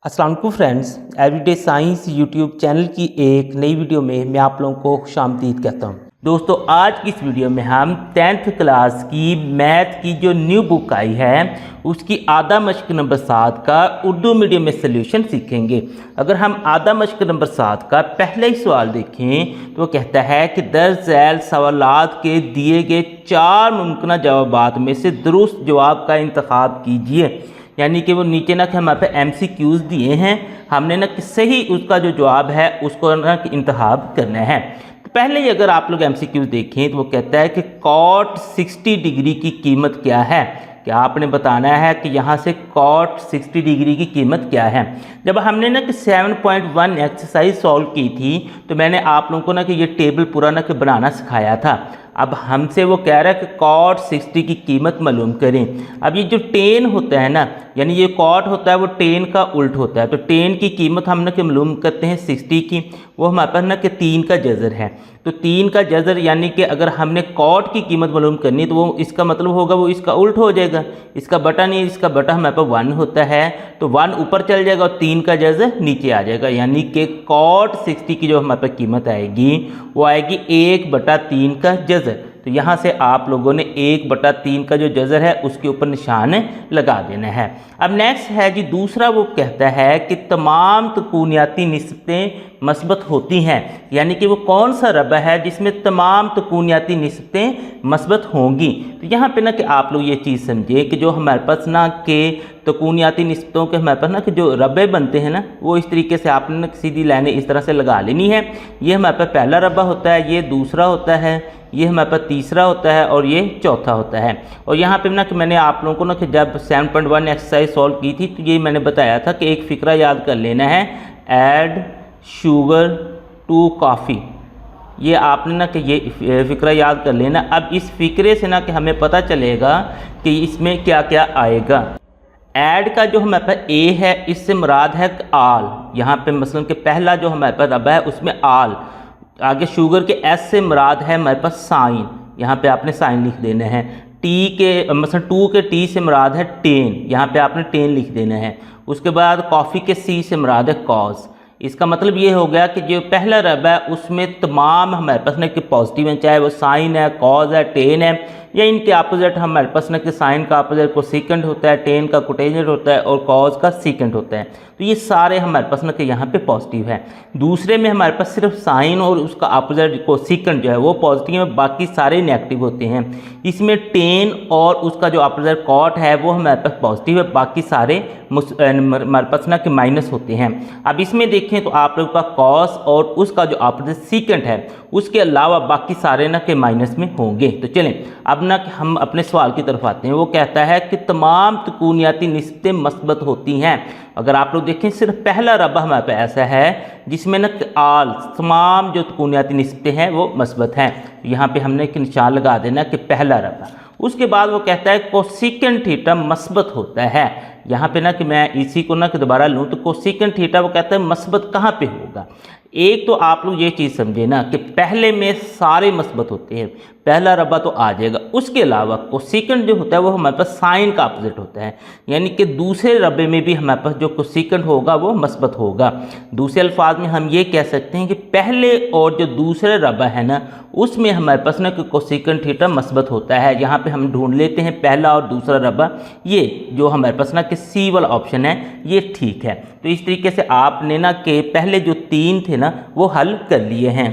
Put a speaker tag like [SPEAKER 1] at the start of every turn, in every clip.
[SPEAKER 1] अस्सलाम वालेकुम friends, everyday science YouTube channel की एक नई वीडियो में मैं आप लोगों को खुशामदीद कहता हूं। दोस्तों, आज की इस वीडियो में हम 10th क्लास की मैथ की जो न्यू बुक आई है उसकी आधा मश्क नंबर 7 का उर्दू मीडियम में सल्यूशन सीखेंगे। अगर हम आधा मश्क नंबर 7 का पहले ही सवाल देखें तो वो कहता है कि दर्ज झैल सवालात के दिए गए 4 मुमकिन जवाबात में से दुरुस्त जवाब का इंतखाब कीजिए। यानी कि वो नीचे ना कि हमारे पे MCQs दिए हैं, हमने ना कि सही उसका जो जवाब है उसको ना कि इंतखाब करना है। तो पहले ही अगर आप लोग MCQs देखें तो वो कहता है कि cot 60 डिग्री की कीमत क्या है। क्या आपने बताना है कि यहाँ से cot 60 डिग्री की कीमत क्या है। जब हमने ना कि 7.1 एक्सरसाइज सॉल्व की थी तो मैंने आप लोगों को ना कि ये टेबल पूरा ना कि बनाना सिखाया था। अब हमसे वो कह रहा है कि cot 60 की कीमत मालूम करें। अब ये जो tan होता है ना, यानी ये cot होता है वो tan का उल्ट होता है। तो tan की कीमत हम ना कि मालूम करते हैं 60 की, वो हमारे पास ना कि 3 का जज़र है। तो 3 का जज़र यानी कि अगर हमने cot की कीमत मालूम करनी तो वो इसका मतलब होगा वो इसका उल्ट हो जाएगा। इसका बटा नहीं, इसका बटा हमारे पास 1 होता है, तो 1 ऊपर चल जाएगा और 3 का जज़र नीचे आ जाएगा। यानी कि cot 60 की जो हमारे पास कीमत आएगी वो आएगी 1/3 का जज़र। तो यहाँ से आप लोगों ने 1/3 का जो जज़र है उसके ऊपर निशान लगा देना है। अब नेक्स्ट है जी दूसरा, वो कहता है कि तमाम तकूनियाती निस्बतें मस्बत होती हैं। यानी कि वो कौन सा रबा है जिसमें तमाम तकूनियाती निस्बतें मस्बत होंगी। तो यहाँ पे ना कि आप लोग ये चीज़ समझे कि जो हमारे पास ना के तकूनियाती निस्बतों के हमारे पास ना कि जो रबे बनते हैं ना वो इस तरीके से आपने ना सीधी लाइनें इस तरह से लगा लेनी है। ये हमारे पास पहला रबा होता है, ये दूसरा होता है, ये हमारे पास तीसरा होता है और ये चौथा होता है। और यहाँ पे ना कि मैंने आप लोगों को ना कि जब 7.1 एक्सरसाइज सॉल्व की थी तो ये मैंने बताया था कि एक फ़िक्रा याद कर लेना है, ऐड शुगर टू कॉफ़ी। ये आपने ना कि ये फ़िक्रा याद कर लेना। अब इस फ़िक्रे से ना कि हमें पता चलेगा कि इसमें क्या क्या आएगा। ऐड का जो हमारे पास ए है इससे मुराद है आल। यहाँ पे मसलन के पहला जो हमारे पास रबा है उसमें आल, आगे शुगर के एस से मुराद है हमारे पास साइन, यहाँ पे आपने साइन लिख देना है। टी के मतलब 2 के टी से मुराद है टेन, यहाँ पे आपने टेन लिख देना है। उसके बाद कॉफ़ी के सी से मुराद है कॉज। इसका मतलब ये हो गया कि जो पहला रब है उसमें तमाम हमारे पास ना कि पॉजिटिव है, चाहे वो साइन है, कॉज है, टेन है, या इनके अपोजिट हमारे पास ना कि साइन का अपोजिट कोसेकेंट होता है, टेन का कोटेंजेंट होता है और कॉज का सीकेंट होता है। तो ये सारे हमारे पास ना कि यहाँ पे पॉजिटिव है। दूसरे में हमारे पास सिर्फ साइन और उसका अपोजिट कोसेकेंट जो है वो पॉजिटिव है, बाकी सारे नेगेटिव होते हैं। इसमें टेन और उसका जो अपोजिट कॉट है वो हमारे पास पॉजिटिव है, बाकी सारे हमारे पास ना कि माइनस होते हैं। अब इसमें देखें तो आप लोगों का कॉस और उसका जो अपोजिट सीकेंट है उसके अलावा बाकी सारे ना के माइनस में होंगे। तो चलें अब ना कि हम अपने सवाल की तरफ आते हैं। वो कहता है कि तमाम तकूनियाती निस्बतें मस्बत होती हैं। अगर आप लोग देखें सिर्फ पहला रबा हमारे पास ऐसा है जिसमें ना आल तमाम जो तकूनियाती निस्बतें हैं वो मस्बत हैं। यहाँ पे हमने एक निशान लगा देना कि पहला रबा। उसके बाद वो कहता है कोसेकेंट थीटा मस्बत होता है। यहाँ पे ना कि मैं इसी को ना कि दोबारा लूँ तो कोसेकेंट थीटा वो कहता है मस्बत कहाँ पे होगा। एक तो आप लोग ये चीज़ समझे ना कि पहले में सारे मस्बत होते हैं, पहला रबा तो आ जाएगा। उसके अलावा कोसेकेंट जो होता है वो हमारे पास साइन का अपोजिट होता है, यानी कि दूसरे रबे में भी हमारे पास जो कोसेकेंट होगा वो मस्बत होगा। दूसरे अल्फाज में हम ये कह सकते हैं कि पहले और जो दूसरे रबा है ना उसमें हमारे पास ना कि कोसेकेंट थीटा मस्बत होता है। यहाँ पे हम ढूंढ लेते हैं पहला और दूसरा रबा, ये जो हमारे पास ना कि सी वाला ऑप्शन है ये ठीक है। तो इस तरीके से आपने ना कि पहले जो 3 थे ना वो हल कर लिए हैं।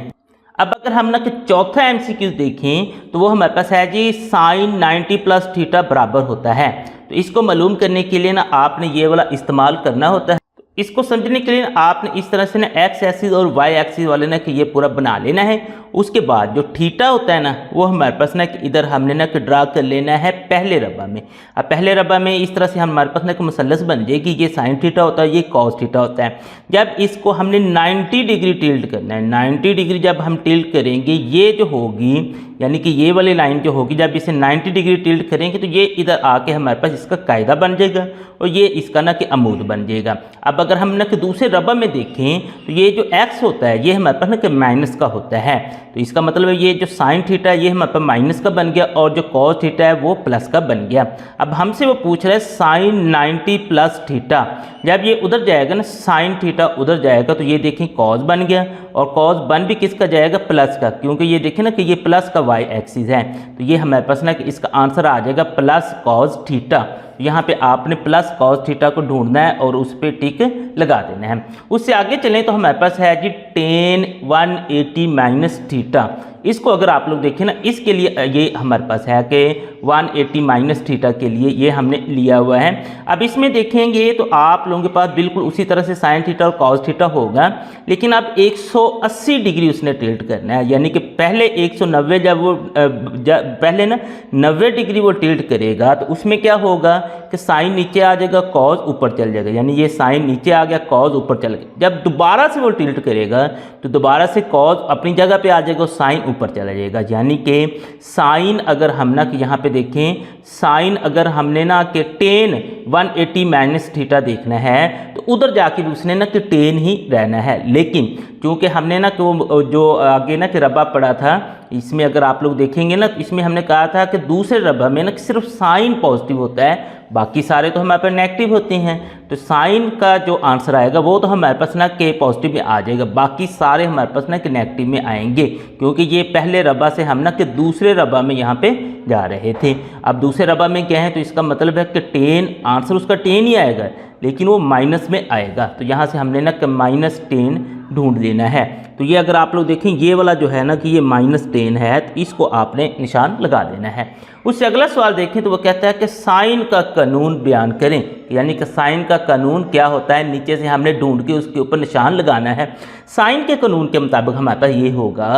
[SPEAKER 1] अब अगर हम ना कि चौथा MCQ देखें तो वो हमारे पास है जी साइन 90 प्लस थीटा बराबर होता है। तो इसको मालूम करने के लिए ना आपने ये वाला इस्तेमाल करना होता है। इसको समझने के लिए आपने इस तरह से ना एक्स एक्सिस और वाई एक्सिस वाले ना कि ये पूरा बना लेना है। उसके बाद जो थीटा होता है ना वो हमारे पास ना कि इधर हमने ना कि ड्रा कर लेना है पहले रबा में। अब पहले रबा में इस तरह से हमारे पास ना कि मसलस बन जाएगी, ये साइन थीटा होता है, ये कॉस थीटा होता है। जब इसको हमने 90 डिग्री टिल्ट करना है, 90 डिग्री जब हम टिल्ट करेंगे ये जो होगी यानी कि ये वाली लाइन जो होगी जब इसे 90 डिग्री टिल्ट करेंगे तो ये इधर आके हमारे पास इसका कायदा बन जाएगा और ये इसका ना कि अमूद बन जाएगा। अब अगर हम ना कि दूसरे रबा में देखें तो ये जो x होता है ये हमारे पास ना कि माइनस का होता है, तो इसका मतलब है ये जो साइन थीटा है ये हमारे पास माइनस का बन गया और जो कॉस थीटा है वो प्लस का बन गया। अब हमसे वो पूछ रहा है साइन 90 प्लस थीटा, जब ये उधर जाएगा ना साइन थीटा उधर जाएगा तो ये देखें कॉस बन गया और कॉस बन भी किसका जाएगा, प्लस का, क्योंकि ये देखें ना कि ये प्लस का वाई एक्सिस है, तो ये हमारे पास ना कि इसका आंसर आ जाएगा प्लस कॉस थीटा। यहाँ पे आपने प्लस कॉस थीटा को ढूंढना है और उस पर टिक लगा देना है। उससे आगे चलें तो हमारे पास है जी टेन 180 माइनस थीटा। इसको अगर आप लोग देखें ना इसके लिए ये हमारे पास है कि 180 माइनस थीटा के लिए ये हमने लिया हुआ है। अब इसमें देखेंगे तो आप लोगों के पास बिल्कुल उसी तरह से साइन थीटा और कॉस थीटा होगा, लेकिन अब 180 डिग्री उसने टिल्ट करना है, यानी कि पहले 190 जब वो पहले ना 90 डिग्री वो टिल्ट करेगा तो उसमें क्या होगा कि साइन नीचे आ जाएगा कॉस ऊपर चल जाएगा, यानी ये साइन नीचे आ गया कॉस ऊपर चल गया। जब दोबारा से वो टिल्ट करेगा तो दोबारा से कॉस अपनी जगह पे आ जाएगा, साइन ऊपर चला जाएगा, यानी कि साइन अगर हम ना कि यहाँ पे देखें साइन अगर हमने ना कि टेन 180 माइनस थीटा देखना है तो उधर जाके भी उसने ना कि टेन ही रहना है। लेकिन क्योंकि हमने ना कि वो जो आगे ना कि रबा पड़ा था इसमें अगर आप लोग देखेंगे ना तो इसमें हमने कहा था कि दूसरे रबा में ना कि सिर्फ साइन पॉजिटिव होता है, बाकी सारे तो हमारे पास नेगेटिव होते हैं, तो साइन का जो आंसर आएगा वो तो हमारे पास ना के पॉजिटिव में आ जाएगा, बाकी सारे हमारे पास ना कि नेगेटिव में आएंगे, क्योंकि ये पहले रबा से हम ना कि दूसरे रबा में यहाँ पे जा रहे थे। अब दूसरे रबा में क्या है तो इसका मतलब है कि टेन आंसर उसका 10 ही आएगा, लेकिन वो माइनस में आएगा, तो यहाँ से हमने ना कि -10 ढूंढ लेना है। तो ये अगर आप लोग देखें ये वाला जो है ना कि ये -10 है तो इसको आपने निशान लगा देना है। उससे अगला सवाल देखें तो वो कहता है कि साइन का कानून बयान करें, यानी कि साइन का कानून क्या होता है, नीचे से हमने ढूंढ के उसके ऊपर निशान लगाना है। साइन के कानून के मुताबिक हमारे पास ये होगा,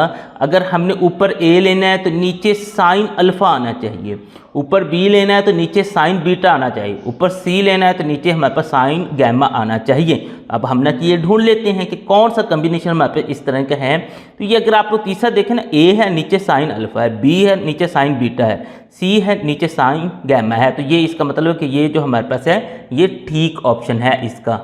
[SPEAKER 1] अगर हमने ऊपर ए लेना है तो नीचे साइन अल्फ़ा आना चाहिए, ऊपर बी लेना है तो नीचे साइन बीटा आना चाहिए, ऊपर सी लेना है तो नीचे हमारे पास साइन गैमा आना चाहिए। अब हम ना कि ये ढूंढ लेते हैं कि कौन सा कम्बिनेशन हमारे पास इस तरह का है। तो ये अगर आप लोग तीसरा देखें ना, ए है नीचे साइन अल्फ़ा है, बी है नीचे साइन बीटा है, सी है नीचे साइन गैमा है, तो ये इसका मतलब है कि ये जो हमारे पास है ये ठीक ऑप्शन है इसका।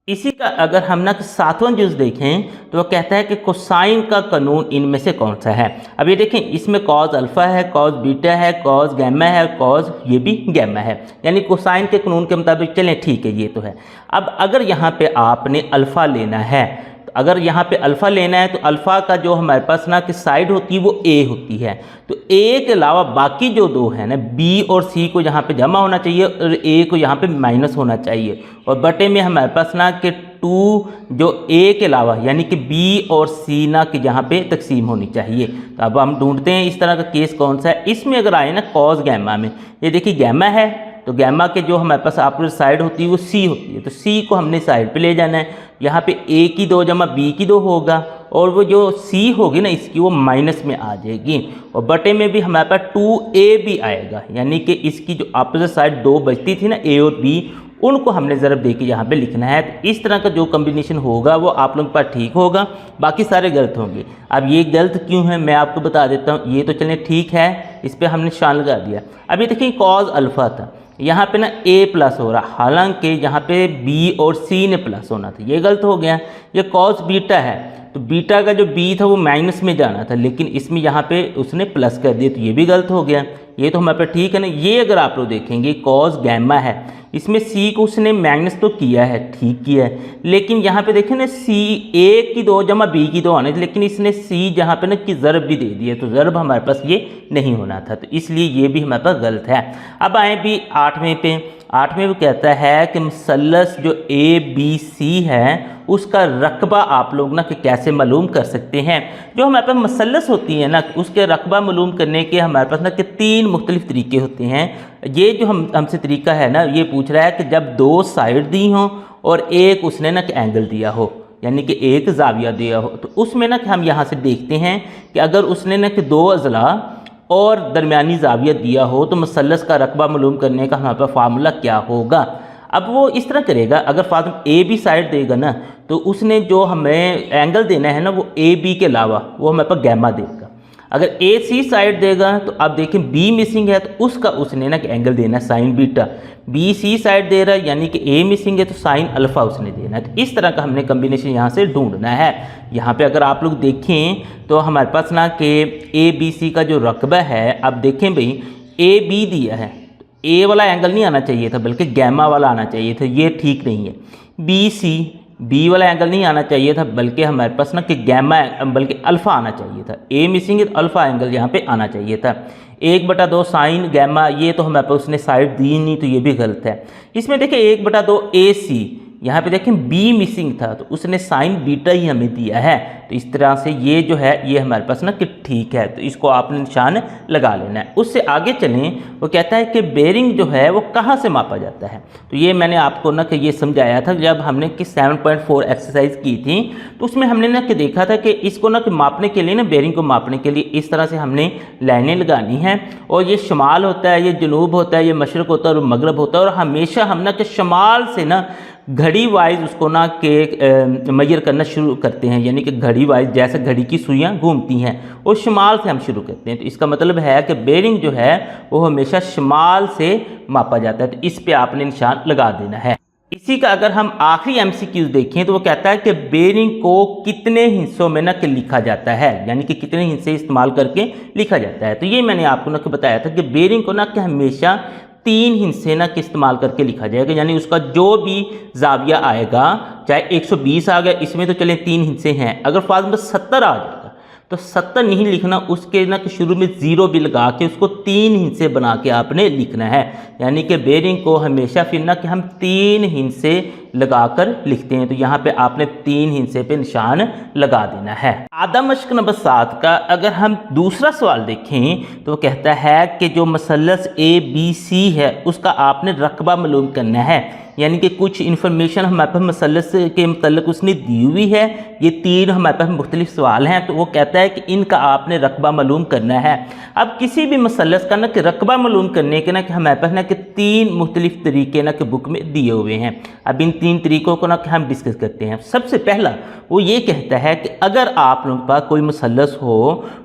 [SPEAKER 1] इसी का अगर हम ना सातवां जुज देखें तो वो कहता है कि कोसाइन का कानून इनमें से कौन सा है। अब ये देखें इसमें कॉस अल्फ़ा है, कॉस बीटा है, कॉस गैमा है, कॉस ये भी गैमा है, यानी कोसाइन के कानून के मुताबिक चलें ठीक है ये तो है। अब अगर यहाँ पे आपने अल्फ़ा लेना है तो अगर यहाँ पे अल्फ़ा लेना है तो अल्फ़ा का जो हमारे पास ना कि साइड होती है वो ए होती है, तो ए के अलावा बाकी जो दो है ना बी और सी को यहाँ पे जमा होना चाहिए और ए को यहाँ पे माइनस होना चाहिए, और बटे में हमारे पास ना कि 2 जो ए के अलावा यानी कि बी और सी ना कि यहाँ पे तकसीम होनी चाहिए। तो अब हम ढूंढते हैं इस तरह का केस कौन सा है। इसमें अगर आए ना कॉस गैमा में, ये देखिए गैमा है तो गैमा के जो हमारे पास अपोजिट साइड होती है वो सी होती है, तो सी को हमने साइड पे ले जाना है। यहाँ पे ए की 2 जमा बी की 2 होगा और वो जो सी होगी ना इसकी वो माइनस में आ जाएगी, और बटे में भी हमारे पास 2a भी आएगा, यानी कि इसकी जो अपोजिट साइड 2 बचती थी ना ए और बी उनको हमने ज़रब दे के यहाँ पे लिखना है। तो इस तरह का जो कम्बिनेशन होगा वो आप लोगों के पास ठीक होगा, बाकी सारे गलत होंगे। अब ये गलत क्यों है मैं आपको बता देता हूँ। ये तो चलिए ठीक है, इस पर हमने निशान लगा दिया। अब ये देखिए कॉस अल्फ़ा था, यहाँ पे ना a प्लस हो रहा, हालांकि यहाँ पे b और c ने प्लस होना था, ये गलत हो गया। ये कॉस बीटा है तो बीटा का जो b था वो माइनस में जाना था, लेकिन इसमें यहाँ पे उसने प्लस कर दिया तो ये भी गलत हो गया। ये तो हमारे पे ठीक है ना। ये अगर आप लोग देखेंगे कॉस गैमा है, इसमें c को उसने माइनस तो किया है, ठीक किया है, लेकिन यहाँ पे देखें ना c a की 2 जमा b की 2 आने, लेकिन इसने c जहाँ पे ना कि ज़रब भी दे दिया, तो ज़रब हमारे पास ये नहीं होना था, तो इसलिए ये भी हमारे पास गलत है। अब आए भी 8वें पे। 8वें वो कहता है कि मुसल्लस जो ABC है उसका रकबा आप लोग ना कि कैसे मालूम कर सकते हैं। जो हमारे पास मुसल्लस होती है ना उसके रकबा मालूम करने के हमारे पास ना कि 3 मुख्तलिफ तरीके होते हैं। ये जो हमसे तरीका है ना ये पूछ रहा है कि जब 2 साइड दी हों और एक उसने ना कि एंगल दिया हो, यानी कि एक जाविया दिया हो, तो उसमें ना कि हम यहाँ से देखते हैं कि अगर उसने ना कि 2 अज़ला और दरमियानी जाविया दिया हो तो मुसल्लस का रकबा मालूम करने का हमारे पास फार्मूला क्या होगा। अब वो इस तरह करेगा, अगर फार्मूला ए बी साइड देगा ना तो उसने जो हमें एंगल देना है ना वो ए बी के अलावा वो हमारे पास गैमा देगा। अगर ए सी साइड देगा तो अब देखें बी मिसिंग है तो उसका उसने ना एंगल देना है sine beta. B C side दे रहा है यानी कि ए मिसिंग है तो साइन अल्फा उसने देना है। तो इस तरह का हमने कम्बिनेशन यहाँ से ढूंढना है। यहाँ पे अगर आप लोग देखें तो हमारे पास ना कि ए बी सी का जो रकबा है, अब देखें भाई ए बी दिया है, ए वाला एंगल नहीं आना चाहिए था बल्कि गैमा वाला आना चाहिए था, ये ठीक नहीं है। बी सी बी वाला एंगल नहीं आना चाहिए था बल्कि हमारे पास ना कि गैमा बल्कि अल्फ़ा आना चाहिए था। ए मिसिंग है तो अल्फ़ा एंगल यहाँ पे आना चाहिए था। 1/2 साइन गैमा, ये तो हमारे पास उसने साइड दी नहीं तो ये भी गलत है। इसमें देखिए 1/2 ए सी, यहाँ पे देखें बी मिसिंग था तो उसने साइन बीटा ही हमें दिया है। तो इस तरह से ये जो है ये हमारे पास ना कि ठीक है, तो इसको आपने निशान लगा लेना है। उससे आगे चलें, वो कहता है कि बेरिंग जो है वो कहाँ से मापा जाता है। तो ये मैंने आपको ना कि ये समझाया था जब हमने कि 7.4 एक्सरसाइज की थी, तो उसमें हमने ना कि देखा था कि इसको ना कि मापने के लिए ना बेरिंग को मापने के लिए इस तरह से हमने लाइनें लगानी हैं। और ये शुमाल होता है, ये जनूब होता है, ये मशरक़ होता है और मगरब होता है। और हमेशा हम ना कि शुमाल से ना घड़ी वाइज उसको ना के मेजर करना शुरू करते हैं, यानी कि घड़ी वाइज जैसे घड़ी की सुइयां घूमती हैं और शुमाल से हम शुरू करते हैं। तो इसका मतलब है कि बेरिंग जो है वो हमेशा शुमाल से मापा जाता है। तो इस पे आपने निशान लगा देना है। इसी का अगर हम आखिरी एमसीक्यूज देखें तो वो कहता है कि बेरिंग को कितने हिस्सों में ना कि लिखा जाता है, यानी कि कितने हिस्से इस्तेमाल करके लिखा जाता है। तो ये मैंने आपको ना कि बताया था कि बेरिंग को ना कि हमेशा 3 हिस्से ना कि इस्तेमाल करके लिखा जाएगा, यानी उसका जो भी जाविया आएगा, चाहे 120 आ गया, इसमें तो चले 3 हिस्से हैं। अगर फार्मूला 70 आ जाएगा तो 70 नहीं लिखना, उसके ना कि शुरू में 0 भी लगा के उसको 3 हिस्से बना के आपने लिखना है। यानी कि बेरिंग को हमेशा फिर ना कि हम 3 हिस्से लगाकर लिखते हैं। तो यहाँ पे आपने 3 हिस्से पे निशान लगा देना है। आधा मश्क नंबर 7 का अगर हम दूसरा सवाल देखें तो वो कहता है कि जो मसलस ए बी सी है उसका आपने रकबा मालूम करना है, यानी कि कुछ इन्फॉर्मेशन हमारे पास मसलस के मतलब उसने दी हुई है। ये 3 हमारे पास मुख्तलिफ सवाल हैं, तो वो कहता है कि इनका आपने रकबा मालूम करना है। अब किसी भी मसलस का ना कि रकबा मालूम करने के ना कि हमारे पास ना कि 3 मुख्तलिफ तरीके ना कि बुक में दिए हुए हैं। अब इन 3 तरीकों को ना कि हम डिस्कस करते हैं। सबसे पहला वो ये कहता है कि अगर आप लोगों के पास कोई मसलस हो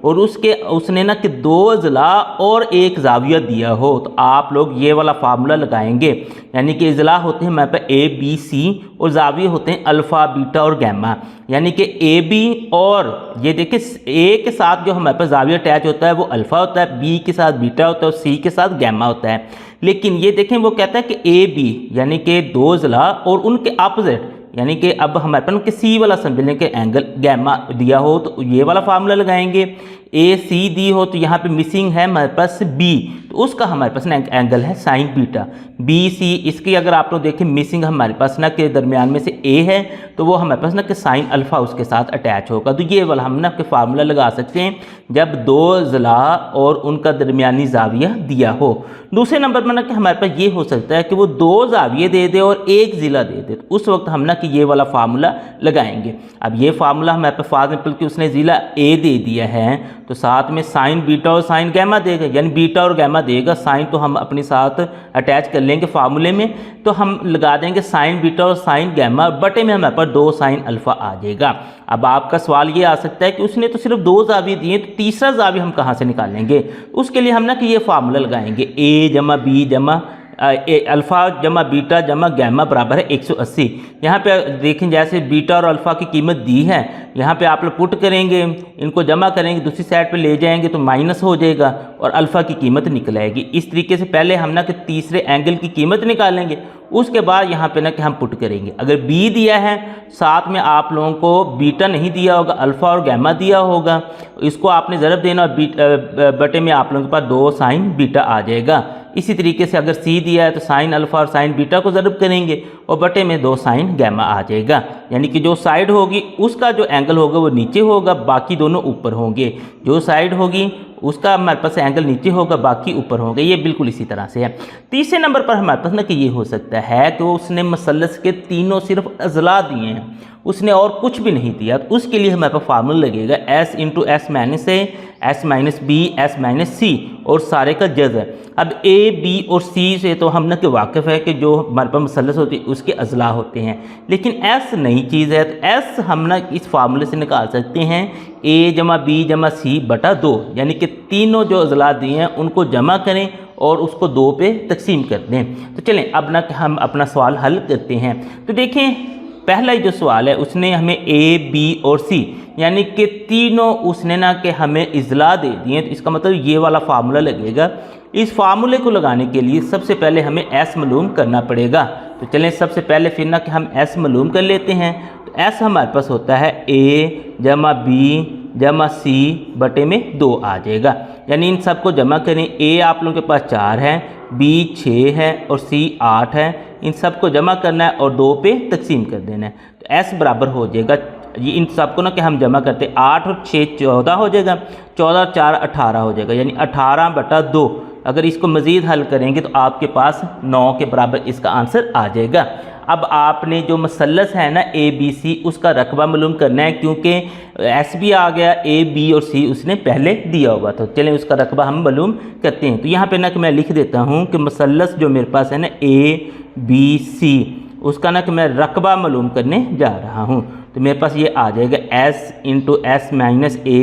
[SPEAKER 1] और उसने ना कि 2 अज़ला और 1 जाविया दिया हो, तो आप लोग ये वाला फार्मूला लगाएंगे, यानी कि अज़ला होते हैं हमारे पास ए बी सी और जाविये होते हैं अल्फ़ा बीटा और गैमा। यानी कि ए बी और ये देखिए ए के साथ जो हमारे पास जाविया अटैच होता है वो अल्फ़ा होता है, बी के साथ बीटा होता है और सी के साथ गैमा होता है। लेकिन ये देखें वो कहता है कि ए बी यानी कि 2 अज़ला और उनके अपोजिट, यानी कि अब हमारे पास कि सी वाला समझने के एंगल गैमा दिया हो तो ये वाला फार्मूला लगाएंगे। ए सी दी हो तो यहाँ पे मिसिंग है हमारे पास बी, तो उसका हमारे पास ना एंगल है साइन बीटा। बी सी इसकी अगर आप लोग देखें मिसिंग हमारे पास ना के दरमियान में से ए है तो वो हमारे पास ना कि साइन अल्फ़ा उसके साथ अटैच होगा। तो ये वाला हम ना कि फार्मूला लगा सकते हैं जब 2 ज़ला और उनका दरमियानी जाविया दिया हो। दूसरे नंबर पर ना कि हमारे पास ये हो सकता है कि वो 2 जाविये दे दे और 1 ज़िला दे दे, तो उस वक्त हम ना कि ये वाला फार्मूला लगाएंगे। अब ये फार्मूला हमारे पास फॉर एग्जाम्पल कि उसने ज़िला ए दे दिया है तो साथ में साइन बीटा और साइन गैमा देगा, यानी बीटा और गैमा देगा। साइन तो हम अपने साथ अटैच कर लेंगे फार्मूले में, तो हम लगा देंगे साइन बीटा और साइन गैमा, बटे में हमारे पास 2 साइन अल्फ़ा आ जाएगा। अब आपका सवाल ये आ सकता है कि उसने तो सिर्फ 2 जाविये दिए, तो तीसरा जाविया हम कहाँ से निकालेंगे। उसके लिए हम ना कि ये फार्मूला लगाएंगे ए जमा बी जमा अल्फ़ा जमा बीटा जमा गैमा बराबर है 180। यहाँ पे देखें जैसे बीटा और अल्फ़ा की कीमत दी है, यहाँ पे आप लोग पुट करेंगे, इनको जमा करेंगे, दूसरी साइड पे ले जाएंगे तो माइनस हो जाएगा और अल्फ़ा की कीमत निकल आएगी। इस तरीके से पहले हम ना कि तीसरे एंगल की कीमत निकालेंगे, उसके बाद यहाँ पे ना कि हम पुट करेंगे। अगर बी दिया है साथ में आप लोगों को बीटा नहीं दिया होगा, अल्फ़ा और गैमा दिया होगा, इसको आपने ज़रब देना और बटे में आप लोगों के पास 2 साइन बीटा आ जाएगा। इसी तरीके से अगर सी दिया है तो साइन अल्फ़ा और साइन बीटा को ज़रब करेंगे और बटे में 2 साइन गैमा आ जाएगा। यानी कि जो साइड होगी उसका जो एंगल होगा वो नीचे होगा, बाकी दोनों ऊपर होंगे। जो साइड होगी उसका हमारे पास एंगल नीचे होगा, बाकी ऊपर होंगे। ये बिल्कुल इसी तरह से है। तीसरे नंबर पर हमारे पास ना कि ये हो सकता है कि उसने मसलस के तीनों सिर्फ अज़ला दिए हैं, उसने और कुछ भी नहीं दिया, तो उसके लिए हमारे पास फार्मूला लगेगा s into S minus A S minus b s minus c और सारे का जज़र। अब ए बी और सी से तो हम ना कि वाकिफ़ है कि जो हमारे पास मुसल्लस होती है उसके अज़ला होते हैं, लेकिन एस नई चीज़ है। तो एस हम ना इस फार्मूले से निकाल सकते हैं ए जमा बी जमा सी बटा 2, यानी कि तीनों जो अज़ला दिए हैं उनको जमा करें और उसको 2 पे तकसीम कर दें। तो चलें अब ना हम अपना सवाल हल करते हैं। तो देखें पहला ही जो सवाल है उसने हमें ए बी और सी यानी कि तीनों उसने ना कि हमें इज़ला दे दिए। तो इसका मतलब ये वाला फार्मूला लगेगा। इस फार्मूले को लगाने के लिए सबसे पहले हमें एस मालूम करना पड़ेगा। तो चलें सबसे पहले फिर ना कि हम एस मालूम कर लेते हैं। तो एस हमारे पास होता है ए जमा बी जमा सी बटे में 2 आ जाएगा, यानी इन सबको जमा करें। ए आप लोगों के पास 4 है, बी 6 है और सी 8 है। इन सबको जमा करना है और 2 पे तकसीम कर देना है। तो एस बराबर हो जाएगा, ये इन सबको ना कि हम जमा करते 8 और 6 14 हो जाएगा, 14 और 4 18 हो जाएगा, यानी 18 बटा 2। अगर इसको मज़ीद हल करेंगे तो आपके पास 9 के बराबर इसका आंसर आ जाएगा। अब आपने जो मसल्लस है ना ए बी सी उसका रकबा मालूम करना है, क्योंकि एस भी आ गया, ए बी और सी उसने पहले दिया हुआ था। चलें उसका रकबा हम मालूम करते हैं। तो यहाँ पे ना कि मैं लिख देता हूँ कि मसल्लस जो मेरे पास है ना ए बी सी उसका ना कि मैं रकबा मालूम करने जा रहा हूँ। तो मेरे पास ये आ जाएगा S into S minus A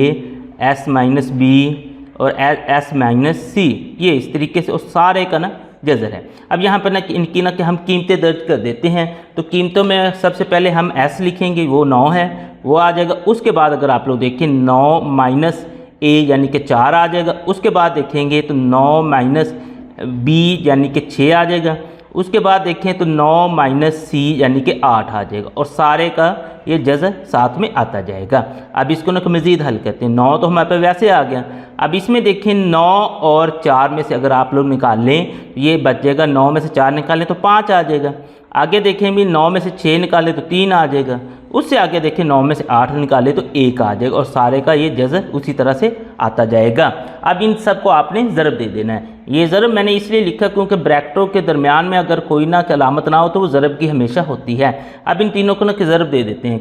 [SPEAKER 1] S minus B और एस माइनस सी, ये इस तरीके से, और सारे का ना जज़र है। अब यहाँ पर ना कि इनकी ना कि हम कीमतें दर्ज कर देते हैं। तो कीमतों में सबसे पहले हम एस लिखेंगे, वो 9 है, वो आ जाएगा। उसके बाद अगर आप लोग देखें 9 माइनस ए यानी कि 4 आ जाएगा। उसके बाद देखेंगे तो 9 माइनस बी यानी कि 6 आ जाएगा। उसके बाद देखें तो 9 माइनस सी यानी कि 8 आ जाएगा, और सारे का ये जज़र साथ में आता जाएगा। अब इसको ना मज़ीद हल करते हैं। 9 तो हमारे पास वैसे आ गया। अब इसमें देखें 9 और 4 में से अगर आप लोग निकाल लें ये बच जाएगा, 9 में से 4 निकालें तो 5 आ जाएगा। आगे देखें भी 9 में से 6 निकालें तो 3 आ जाएगा। उससे आगे देखें 9 में से 8 निकालें तो 1 आ जाएगा, और सारे का ये जज़र उसी तरह से आता जाएगा। अब इन सब को आपने ज़रब दे देना है। ये ज़रब मैंने इसलिए लिखा क्योंकि ब्रैकेटों के दरमियान में अगर कोई ना अलामत ना हो तो वो ज़रब की हमेशा होती है। अब इन तीनों को ना कि ज़रब दे देते हैं,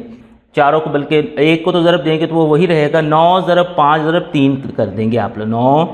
[SPEAKER 1] चारों को, बल्कि एक को तो ज़रब देंगे तो वो वही रहेगा। 9 ज़रब 5 ज़रब 3 कर देंगे आप लोग। 9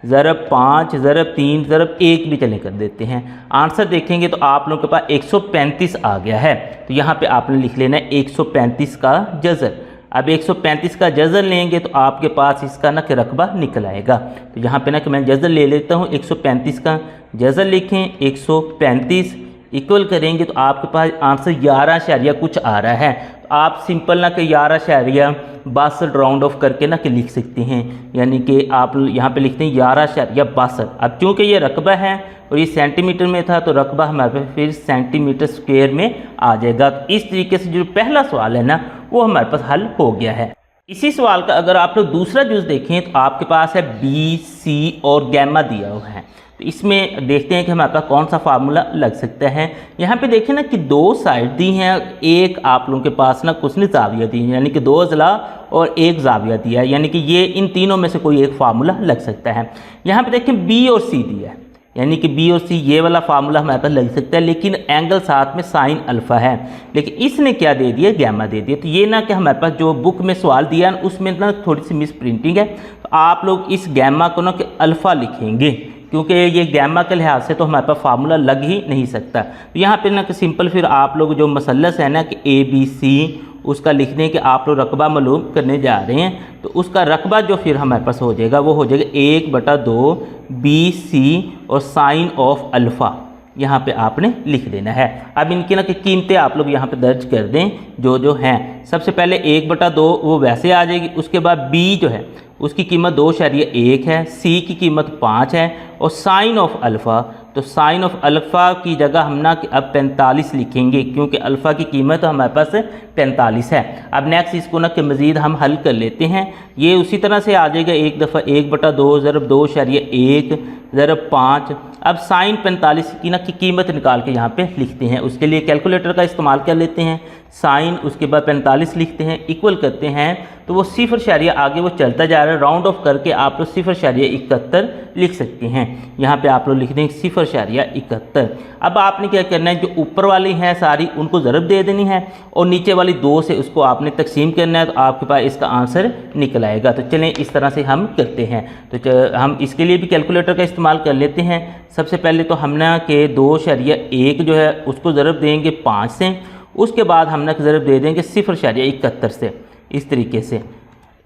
[SPEAKER 1] ज़रब 5 ज़रब 3 ज़रब 1 भी चले कर देते हैं। आंसर देखेंगे तो आप लोगों के पास 135 आ गया है। तो यहाँ पे आपने लिख लेना है 135 का जज़र। अब 135 का जज़र लेंगे तो आपके पास इसका ना कि रकबा निकल आएगा। तो यहाँ पे ना कि मैं जज़र ले लेता हूँ, 135 का जज़र लिखें, 135 इक्वल करेंगे तो आपके पास आंसर 11 कुछ आ रहा है। तो आप सिंपल ना कि 11.62 राउंड ऑफ करके ना कि लिख सकते हैं, यानी कि आप यहाँ पे लिखते हैं 11.62। अब चूँकि ये रकबा है और ये सेंटीमीटर में था तो रकबा हमारे पास फिर सेंटीमीटर स्क्वायर में आ जाएगा। तो इस तरीके से जो पहला सवाल है ना वो हमारे पास हल हो गया है। इसी सवाल का अगर आप लोग दूसरा जुज़ देखें तो आपके पास है बी सी और गैमा दिया हुआ है। तो इसमें देखते हैं कि हमारे पास कौन सा फार्मूला लग सकता है। यहाँ पे देखें ना कि 2 साइड दी हैं, एक आप लोगों के पास ना कुछ ने जाविया दी है, यानी कि 2 अज़ला और 1 जाविया दिया है, यानी कि ये इन तीनों में से कोई एक फार्मूला लग सकता है। यहाँ पे देखें बी और सी दिया है, यानी कि बी और सी ये वाला फार्मूला हमारे पास लग सकता है, लेकिन एंगल साथ में साइन अल्फ़ा है, लेकिन इसने क्या दे दिया, गैमा दे दिया। तो ये ना कि हमारे पास जो बुक में सवाल दिया है उसमें ना थोड़ी सी मिस प्रिंटिंग है। तो आप लोग इस गैमा को ना कि अल्फ़ा लिखेंगे, क्योंकि ये गैमा के लिहाज से तो हमारे पास फार्मूला लग ही नहीं सकता। तो यहाँ पे ना कि सिंपल फिर आप लोग जो मसल्लस है ना कि ए बी सी उसका लिखने के आप लोग रकबा मालूम करने जा रहे हैं। तो उसका रकबा जो फिर हमारे पास हो जाएगा वो हो जाएगा 1/2 बी सी और साइन ऑफ अल्फ़ा, यहाँ पे आपने लिख देना है। अब इनकी ना कि कीमतें आप लोग यहाँ पे दर्ज कर दें जो हैं। सबसे पहले 1/2 वो वैसे आ जाएगी। उसके बाद बी जो है उसकी कीमत 2.1 है, सी की कीमत 5 है, और साइन ऑफ अल्फ़ा, तो साइन ऑफ अल्फ़ा की जगह हम ना कि अब 45 लिखेंगे, क्योंकि अल्फ़ा की कीमत हमारे पास 45 है। अब नेक्स्ट इसको ना कि मज़ीद हम हल कर लेते हैं। ये उसी तरह से आ जाएगा, एक दफ़ा 1/2 ज़रब 2.1 ज़रब 5। अब साइन 45 की ना की कीमत निकाल के यहाँ पे लिखते हैं। उसके लिए कैलकुलेटर का इस्तेमाल कर लेते हैं। साइन उसके बाद 45 लिखते हैं, इक्वल करते हैं तो वो 0.71 आगे वो चलता जा रहा है, राउंड ऑफ करके आप लोग 0.71 लिख सकते हैं। यहाँ पे आप लोग लिख देंगे 0.71। अब आपने क्या करना है, जो ऊपर वाली हैं सारी उनको ज़रब दे देनी है और नीचे वाली 2 से उसको आपने तकसीम करना है, तो आपके पास इसका आंसर निकल आएगा। तो चलें इस तरह से हम करते हैं। तो हम इसके लिए भी कैलकुलेटर का इस्तेमाल कर लेते हैं। सबसे पहले तो हमने के 2.1 जो है उसको ज़रब देंगे 5 से, उसके बाद हमने ज़रब दे देंगे 0.71 से। इस तरीके से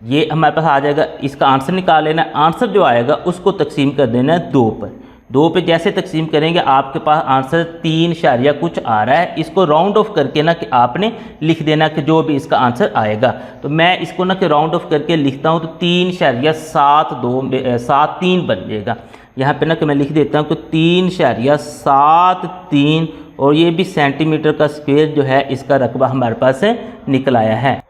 [SPEAKER 1] ये हमारे पास आ जाएगा। इसका आंसर निकाल लेना, आंसर जो आएगा उसको तकसीम कर देना है 2 पर। 2 पे जैसे तकसीम करेंगे आपके पास आंसर 3 कुछ आ रहा है। इसको राउंड ऑफ करके ना कि आपने लिख देना कि जो भी इसका आंसर आएगा। तो मैं इसको ना कि राउंड ऑफ करके लिखता हूँ तो 3.73 बन जाएगा। यहाँ पे ना कि मैं लिख देता हूँ कि 3.73 और ये भी सेंटीमीटर का स्क्वायर जो है इसका रकबा हमारे पास से निकल आया है।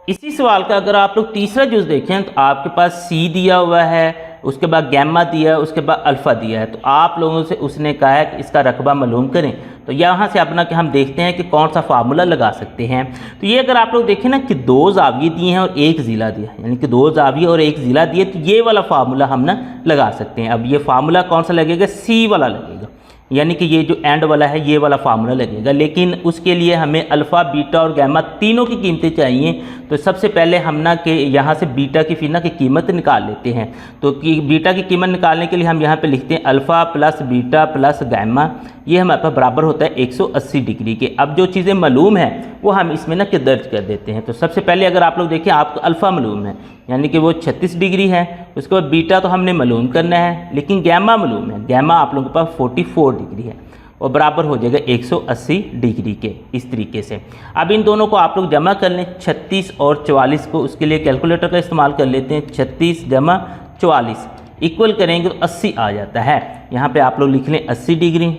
[SPEAKER 1] इसी सवाल का अगर आप लोग तीसरा जुज़ देखें तो आपके पास सी दिया हुआ है, उसके बाद गैमा दिया है, उसके बाद अल्फ़ा दिया है। तो आप लोगों से उसने कहा है कि इसका रकबा मालूम करें। तो यहाँ से अपना कि हम देखते हैं कि कौन सा फार्मूला लगा सकते हैं। तो ये अगर आप लोग देखें ना कि 2 ज़ाविये दिए हैं और 1 ज़िला दिया है, यानी कि 2 ज़ाविये और 1 ज़िला दिए, तो ये वाला फार्मूला हम ना लगा सकते हैं। अब ये फार्मूला कौन सा लगेगा, सी वाला लगेगा, यानी कि ये जो एंड वाला है ये वाला फार्मूला लगेगा। लेकिन उसके लिए हमें अल्फ़ा, बीटा और गैमा तीनों की कीमतें चाहिए। तो सबसे पहले हम ना कि यहाँ से बीटा की फिर ना की कीमत निकाल लेते हैं। तो बीटा की कीमत निकालने के लिए हम यहाँ पे लिखते हैं alpha plus beta plus gamma, ये हमारे पास बराबर होता है 180 डिग्री के। अब जो चीज़ें मालूम हैं वो हम इसमें ना कि दर्ज कर देते हैं। तो सबसे पहले अगर आप लोग देखें आपको अल्फ़ा मालूम है, यानी कि वो 36 डिग्री है। उसके बाद बीटा तो हमने मालूम करना है, लेकिन गैमा मालूम है, गैमा आप लोगों के पास 44 डिग्री है और बराबर हो जाएगा 180 डिग्री के। इस तरीके से अब इन दोनों को आप लोग जमा कर लें, 36 और 44 को। उसके लिए कैलकुलेटर का इस्तेमाल कर लेते हैं। 36 जमा 44 इक्वल करेंगे तो 80 आ जाता है। यहाँ पे आप लोग लिख लें 80 डिग्री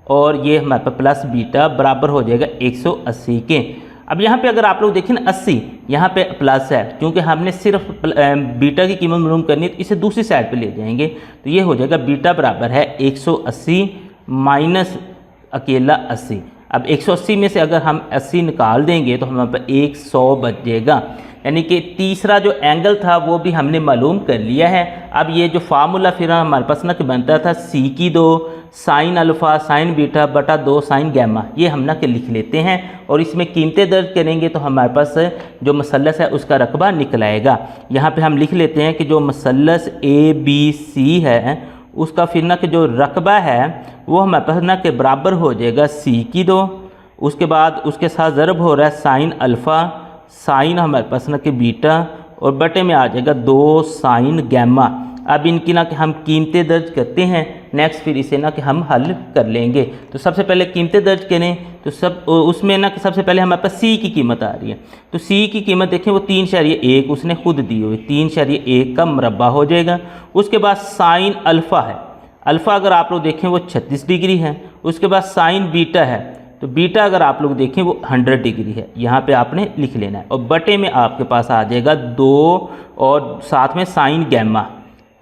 [SPEAKER 1] और ये हमारे पास प्लस बीटा बराबर हो जाएगा 180 के। अब यहाँ पे अगर आप लोग देखें ना 80 यहाँ पे प्लस है, क्योंकि हमने सिर्फ बीटा की कीमत मालूम करनी है, तो इसे दूसरी साइड पे ले जाएंगे। तो ये हो जाएगा बीटा बराबर है 180 माइनस अकेला 80। अब 180 में से अगर हम 80 निकाल देंगे तो हमारे पास 100 बच जाएगा, यानी कि तीसरा जो एंगल था वो भी हमने मालूम कर लिया है। अब ये जो फार्मूला फिर हमारे पास ना कि बनता था सी की 2 साइन अल्फ़ा साइन बीटा बटा 2 साइन गैमा, ये हम ना कि लिख लेते हैं और इसमें कीमतें दर्ज करेंगे तो हमारे पास जो मसलस है उसका रकबा निकल आएगा। यहाँ पे हम लिख लेते हैं कि जो मसलस ABC है उसका फिर ना कि जो रकबा है वो हमारे पास ना कि बराबर हो जाएगा सी की 2, उसके बाद उसके साथ ज़रब हो रहा है साइन अल्फ़ा साइन हमारे पास ना कि बीटा और बटे में आ जाएगा 2 साइन गैमा। अब इनकी ना कि हम कीमतें दर्ज करते हैं, नेक्स्ट फिर इसे ना कि हम हल कर लेंगे। तो सबसे पहले कीमतें दर्ज करें तो सब उसमें ना कि सबसे पहले हमारे पास सी की कीमत आ रही है। तो सी की कीमत देखें वो 3.1 उसने खुद दी हुई, 3.1 का मुरब्बा हो जाएगा। उसके बाद साइन अल्फ़ा है, अल्फ़ा अगर आप लोग देखें वो 36 डिग्री है। उसके बाद साइन बीटा है, तो बीटा अगर आप लोग देखें वो 100 डिग्री है, यहाँ पे आपने लिख लेना है। और बटे में आपके पास आ जाएगा 2 और साथ में साइन गैमा।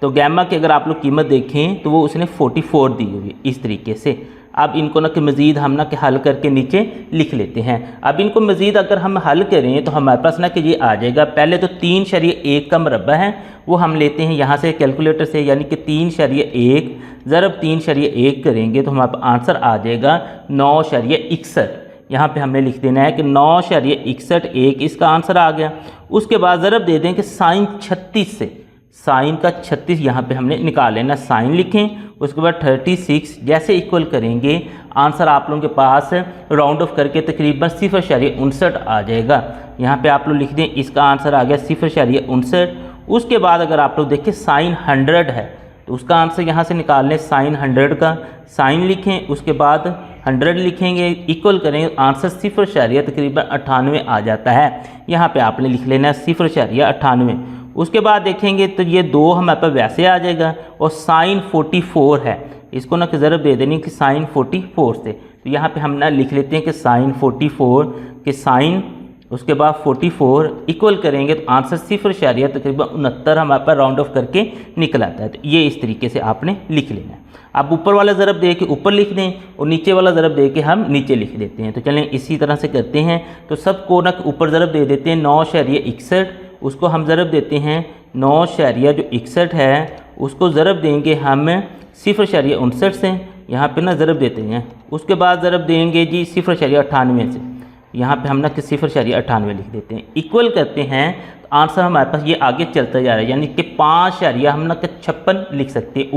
[SPEAKER 1] तो गैमा की अगर आप लोग कीमत देखें तो वो उसने 44 दी हुई इस तरीके से। अब इनको ना कि मज़ीद हम ना कि हल करके नीचे लिख लेते हैं। अब इनको मज़ीद अगर हम हल करें तो हमारे पास ना कि ये आ जाएगा, पहले तो 3.1 का मुरब्बा है वो हम लेते हैं यहाँ से कैलकुलेटर से, यानी कि 3.1 ज़रब 3.1 करेंगे तो हमारे पास आंसर आ जाएगा 9.61। यहाँ पे हमने लिख देना है कि 9.61 एक इसका आंसर आ गया। उसके बाद ज़रब दे दें कि साइन 36 से, साइन का 36 यहाँ पे हमने निकाल लेना, साइन लिखें। उसके बाद 36 जैसे इक्वल करेंगे आंसर आप लोगों के पास राउंड ऑफ करके तकरीबन 0.59 आ जाएगा। यहाँ पे आप लोग लिख दें इसका आंसर आ गया 0.59। उसके बाद अगर आप लोग देखें साइन 100 है तो उसका आंसर यहाँ से निकाल लें, साइन 100 का साइन लिखें, उसके बाद 100 लिखेंगे, इक्वल करेंगे, आंसर 0. तकरीबन 98 आ जाता है। यहाँ पे आपने लिख लेना है 0.98। उसके बाद देखेंगे तो ये 2 हमारे पास वैसे आ जाएगा और साइन 44 है, इसको ना कि ज़रब दे देनी कि साइन 44 से। तो यहाँ पे हम ना लिख लेते हैं कि साइन 44 के साइन उसके बाद 44 इक्वल करेंगे तो आंसर 0 तकरीबन 69 हमारे पास राउंड ऑफ करके निकल आता है। तो ये इस तरीके से आपने लिख लेना है। आप ऊपर वाला ज़रब दे के ऊपर लिख दें और नीचे वाला ज़रब दे के हम नीचे लिख देते हैं। तो चलें इसी तरह से करते हैं। तो सबको ना ऊपर ज़रब दे देते हैं 9.61, उसको हम ज़रब देते हैं 9.61 है, उसको ज़रब देंगे हम 0.59 से, यहाँ पे ना ज़रब देते हैं। उसके बाद ज़रब देंगे जी 0.98 से, यहाँ पे हम ना 0.98 लिख देते हैं। इक्वल करते हैं तो आंसर हमारे पास ये आगे चलता जा रहा है, यानी कि 5 हम ना 56 लिख सकते हैं।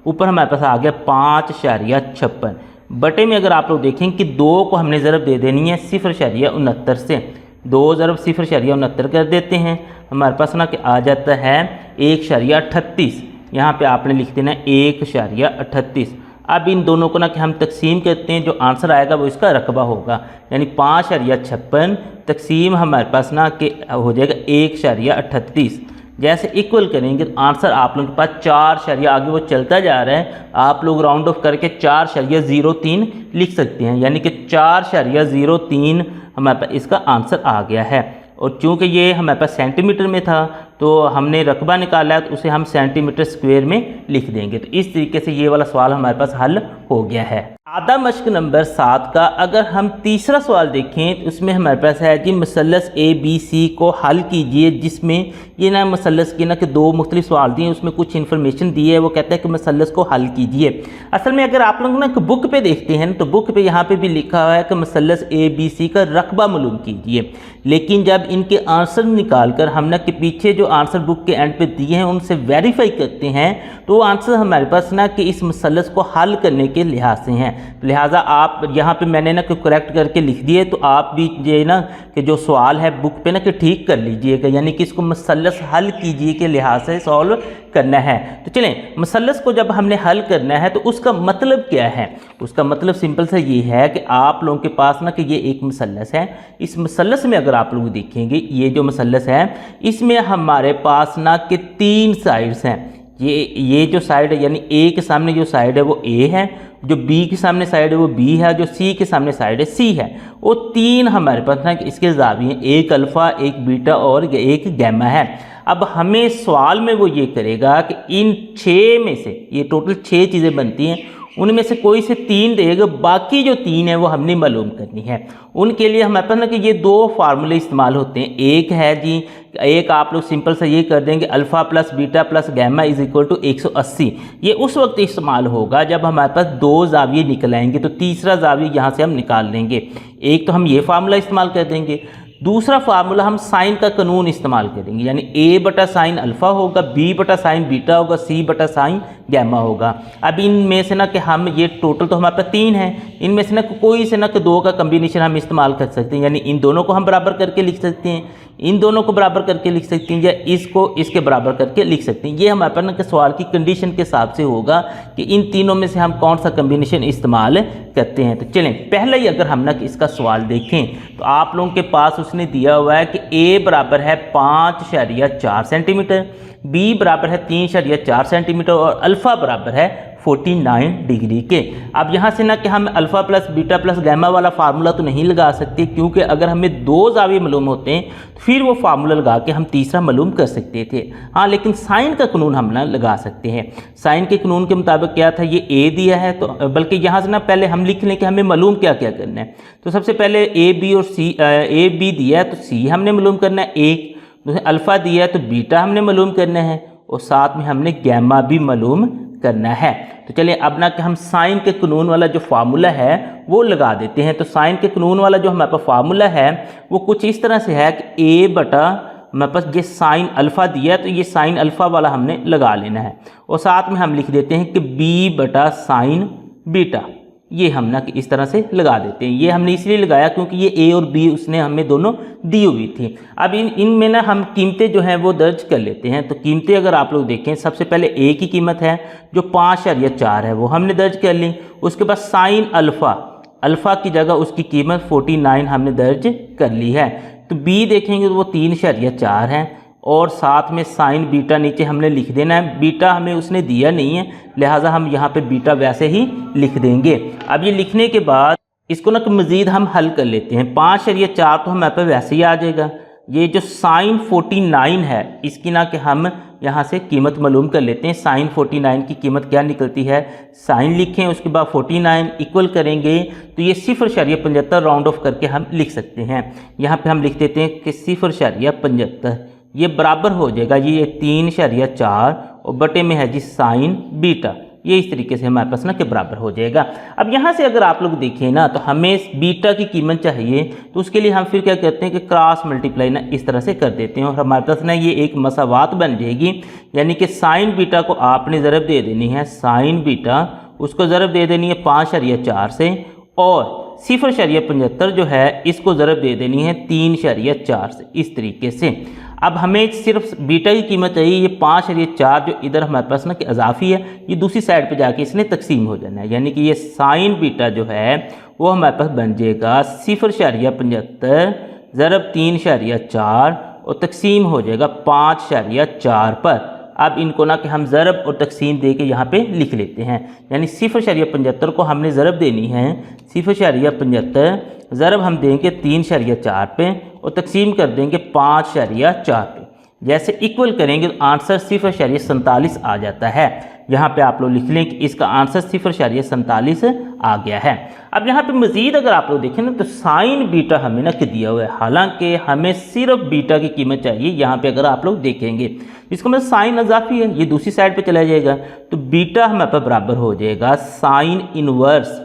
[SPEAKER 1] ऊपर हमारे पास आ गया 5.56 बटे में अगर आप लोग देखें कि 2 को हमने ज़रब दे देनी है 0.69 से, 2 ज़रब 0.69 कर देते हैं, हमारे पास ना कि आ जाता है 1.38। यहाँ पे आपने लिख देना है 1.38। अब इन दोनों को ना कि हम तकसीम करते हैं, जो आंसर आएगा वो इसका रकबा होगा, यानी 5.56 तकसीम हमारे पास ना कि हो जाएगा 1.38। जैसे इक्वल करेंगे तो आंसर आप लोगों के पास 4 आगे वो चलता जा रहा है, आप लोग राउंड ऑफ करके 4.03 लिख सकते हैं, यानी कि 4.03 हमारे पास इसका आंसर आ गया है। और चूँकि ये हमारे पास सेंटीमीटर में था तो हमने रकबा निकाला है, तो उसे हम सेंटीमीटर स्क्वायर में लिख देंगे। तो इस तरीके से ये वाला सवाल हमारे पास हल हो गया है। आधा मश्क नंबर 7 का अगर हम तीसरा सवाल देखें तो उसमें हमारे पास है जी मसलस ABC को हल कीजिए, जिसमें ये ना मसलस की ना कि 2 मुख्तलिफ सवाल दिए, उसमें कुछ इन्फॉर्मेशन दी है। वो कहता है कि मसलस को हल कीजिए। असल में अगर आप लोग ना बुक पे देखते हैं तो बुक पे यहाँ पे भी लिखा हुआ है कि मसलस ABC का रकबा मालूम कीजिए, लेकिन जब इनके आंसर निकाल कर हम ना कि पीछे जो आंसर बुक के एंड पे दिए हैं उनसे वेरीफाई करते हैं तो आंसर हमारे पास ना कि इस मसलस को हल करने के लिहाज से हैं। लिहाजा आप यहाँ पे मैंने ना कि करेक्ट करके लिख दिए, तो आप भी ये ना कि जो सवाल है बुक पे ना कि ठीक कर लीजिएगा, यानी कि इसको मसलस हल कीजिए के लिहाज से सॉल्व करना है। तो चलें, मसलस को जब हमने हल करना है तो उसका मतलब क्या है? उसका मतलब सिंपल सा ये है कि आप लोगों के पास ना कि ये एक मसलस है। इस मसलस में अगर आप लोग देखेंगे, ये जो मसलस है इसमें हमारे पास ना कि 3 साइड्स हैं। ये जो साइड है, यानी ए के सामने जो साइड है वो ए है, जो बी के सामने साइड है वो बी है, जो सी के सामने साइड है सी है। वो 3 हमारे पास ना इसके ज़ाविये, एक अल्फ़ा, एक बीटा और एक गैमा है। अब हमें सवाल में वो ये करेगा कि इन 6 में से, ये टोटल 6 चीज़ें बनती हैं, उनमें से कोई से 3 देगा, बाकी जो 3 है वो हमने मालूम करनी है। उनके लिए हमारे पास ना कि ये 2 फार्मूले इस्तेमाल होते हैं। एक है जी, एक आप लोग सिंपल सा ये कर देंगे alpha plus beta plus gamma is equal to 180। ये उस वक्त इस्तेमाल होगा जब हमारे पास 2 ज़ाविये निकल आएंगे, तो तीसरा ज़ाविया यहाँ से हम निकाल लेंगे। एक तो हम ये फार्मूला इस्तेमाल कर देंगे, दूसरा फार्मूला हम साइन का कानून इस्तेमाल करेंगे, यानी ए बटा साइन अल्फ़ा होगा, बी बटा साइन बीटा होगा, सी बटा साइन गैमा होगा। अब इनमें से ना कि हम ये टोटल तो हमारे पास 3 हैं, इनमें से ना कोई से ना कि 2 का कम्बिनेशन हम इस्तेमाल कर सकते हैं, यानी इन दोनों को हम बराबर करके लिख सकते हैं, इन दोनों को बराबर करके लिख सकते हैं, या इसको इसके बराबर करके लिख सकते हैं। ये हमारे पास ना कि सवाल की कंडीशन के हिसाब से होगा कि इन तीनों में से हम कौन सा कम्बिनेशन इस्तेमाल करते हैं। तो चलें, पहले ही अगर हम ना कि इसका सवाल देखें तो आप लोगों के पास उसने दिया हुआ है कि ए बराबर है 5.4 सेंटीमीटर, बी बराबर है 3.4 सेंटीमीटर और अल्फ़ा बराबर है 49 डिग्री के। अब यहाँ से ना कि हम alpha plus beta plus gamma वाला फार्मूला तो नहीं लगा सकते, क्योंकि अगर हमें 2 ज़ाविये मालूम होते हैं तो फिर वो फार्मूला लगा के हम तीसरा मालूम कर सकते थे। हाँ, लेकिन साइन का कानून हम ना लगा सकते हैं। साइन के कानून के मुताबिक क्या था, ये ए दिया है, तो बल्कि यहाँ से ना पहले हम लिख लें कि हमें मालूम क्या क्या करना है। तो सबसे पहले ए बी और सी, ए बी दिया है तो सी हमने मालूम करना है एक, अल्फ़ा दिया है तो बीटा हमने मालूम करना है, और साथ में हमने गैमा भी मालूम करना है। तो चलिए अब ना कि हम साइन के कानून वाला जो फार्मूला है वो लगा देते हैं। तो साइन के कानून वाला जो हमारे पास फार्मूला है वो कुछ इस तरह से है कि ए बटा, हमारे पास ये साइन अल्फ़ा दिया है तो ये साइन अल्फ़ा वाला हमने लगा लेना है, और साथ में हम लिख देते हैं कि बी बटा साइन बीटा, ये हम ना इस तरह से लगा देते हैं। ये हमने इसलिए लगाया क्योंकि ये ए और बी उसने हमें दोनों दी हुई थी। अब इनमें ना हम कीमतें जो हैं वो दर्ज कर लेते हैं। तो कीमतें अगर आप लोग देखें, सबसे पहले ए की कीमत है जो 5.4 है वो हमने दर्ज कर ली। उसके बाद साइन अल्फ़ा की जगह उसकी कीमत 49 हमने दर्ज कर ली है। तो बी देखेंगे तो वो 3.4 है, और साथ में साइन बीटा नीचे हमने लिख देना है। बीटा हमें उसने दिया नहीं है, लिहाजा हम यहाँ पे बीटा वैसे ही लिख देंगे। अब ये लिखने के बाद इसको ना मज़ीद हम हल कर लेते हैं। 5.4 तो हमारे पास वैसे ही आ जाएगा। ये जो साइन 49 है इसकी ना कि हम यहाँ से कीमत मालूम कर लेते हैं। साइन 49 की कीमत क्या निकलती है, साइन लिखें उसके बाद 49 इक्वल करेंगे तो ये 0.75 राउंड ऑफ करके हम लिख सकते हैं। यहाँ पे हम लिख देते हैं कि 0.75 ये बराबर हो जाएगा ये 3.4 और बटे में है जी साइन बीटा। ये इस तरीके से हमारे पास ना के बराबर हो जाएगा। अब यहाँ से अगर आप लोग देखें ना तो हमें बीटा की कीमत चाहिए तो उसके लिए हम फिर क्या करते हैं कि क्रॉस मल्टीप्लाई ना इस तरह से कर देते हैं और हमारे पास ना ये एक मसावात बन जाएगी। यानी कि साइन बीटा को आपने ज़रब दे देनी है, साइन बीटा उसको ज़रब दे देनी है 5.4 से और 0.75 जो है इसको ज़रब दे देनी है 3.4 से। इस तरीके से अब हमें सिर्फ बीटा की कीमत चाहिए। ये 5.4 जो इधर हमारे पास ना कि अजाफी है ये दूसरी साइड पे जाके इसने तकसीम हो जाना है। यानी कि ये साइन बीटा जो है वो हमारे पास बन जाएगा 0.75 ज़रब 3.4 और तकसीम हो जाएगा 5.4 पर। अब इनको ना कि हम ज़रब और तकसीम दे के यहाँ पे लिख लेते हैं। यानी 0.75 को हमने ज़रब देनी है 0.75 ज़रब हम देंगे 3.4 पे और तकसीम कर देंगे 5.4 पे। जैसे इक्वल करेंगे तो आंसर 0.47 आ जाता है। यहाँ पे आप लोग लिख लें कि इसका आंसर 0.47 आ गया है। अब यहाँ पे मज़ीद अगर आप लोग देखें ना तो साइन बीटा हमें ना कि दिया हुआ है, हालांकि हमें सिर्फ बीटा की कीमत चाहिए। यहाँ पे अगर आप लोग देखेंगे इसको मतलब साइन अजाफी है ये दूसरी साइड पे चला जाएगा तो बीटा हमारे पास बराबर हो जाएगा साइन इनवर्स,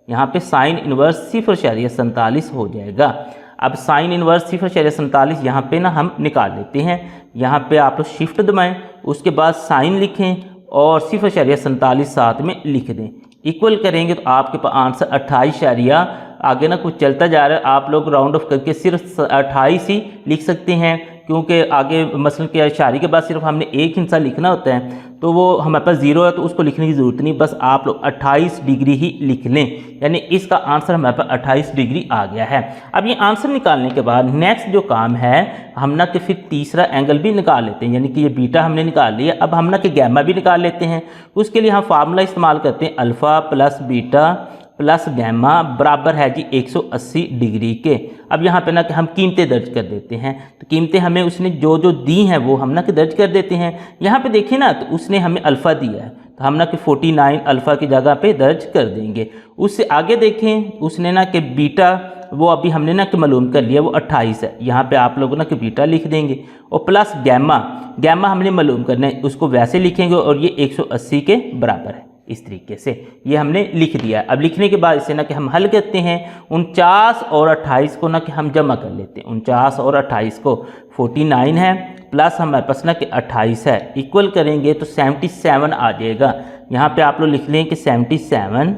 [SPEAKER 1] यहाँ पे साइन इनवर्स 0.47 हो जाएगा। अब साइन इनवर्स 0.47 यहाँ पे ना हम निकाल लेते हैं। यहाँ पे आप लोग शिफ्ट दबाएं उसके बाद साइन लिखें और 0.47 साथ में लिख दें, इक्वल करेंगे तो आपके पास आंसर 28 आगे ना कुछ चलता जा रहा है। आप लोग राउंड ऑफ करके सिर्फ 28 ही लिख सकते हैं क्योंकि आगे मसलन के इशारे के बाद सिर्फ हमने एक हिस्सा लिखना होता है तो वो हमारे पास 0 है तो उसको लिखने की ज़रूरत नहीं, बस आप लोग 28 डिग्री ही लिख लें। यानी इसका आंसर हमारे पास 28 डिग्री आ गया है। अब ये आंसर निकालने के बाद नेक्स्ट जो काम है हम ना कि फिर तीसरा एंगल भी निकाल लेते हैं। यानी कि ये बीटा हमने निकाल लिया, अब हम ना कि गैमा भी निकाल लेते हैं। उसके लिए हम फार्मूला इस्तेमाल करते हैं alpha plus beta plus gamma बराबर है जी 180 डिग्री के। अब यहाँ पे ना कि हम कीमतें दर्ज कर देते हैं तो कीमतें हमें उसने जो जो दी हैं वो हम ना कि दर्ज कर देते हैं। यहाँ पे देखिए ना तो उसने हमें अल्फ़ा दिया है तो हम ना कि 49 अल्फ़ा की जगह पे दर्ज कर देंगे। उससे आगे देखें उसने ना कि बीटा वो अभी हमने ना कि मालूम कर लिया वो 28 है, यहाँ पे आप लोगों ना कि बीटा लिख देंगे और प्लस गैमा, गैमा हमने मालूम करना है उसको वैसे लिखेंगे और ये 180 के बराबर है। इस तरीके से ये हमने लिख दिया। अब लिखने के बाद इसे ना कि हम हल करते हैं 49 और 28 को ना कि हम जमा कर लेते हैं। 49 और 28 को 49 है प्लस हमारे पास ना कि 28 है, इक्वल करेंगे तो 77 आ जाएगा। यहाँ पे आप लोग लिख लें कि 77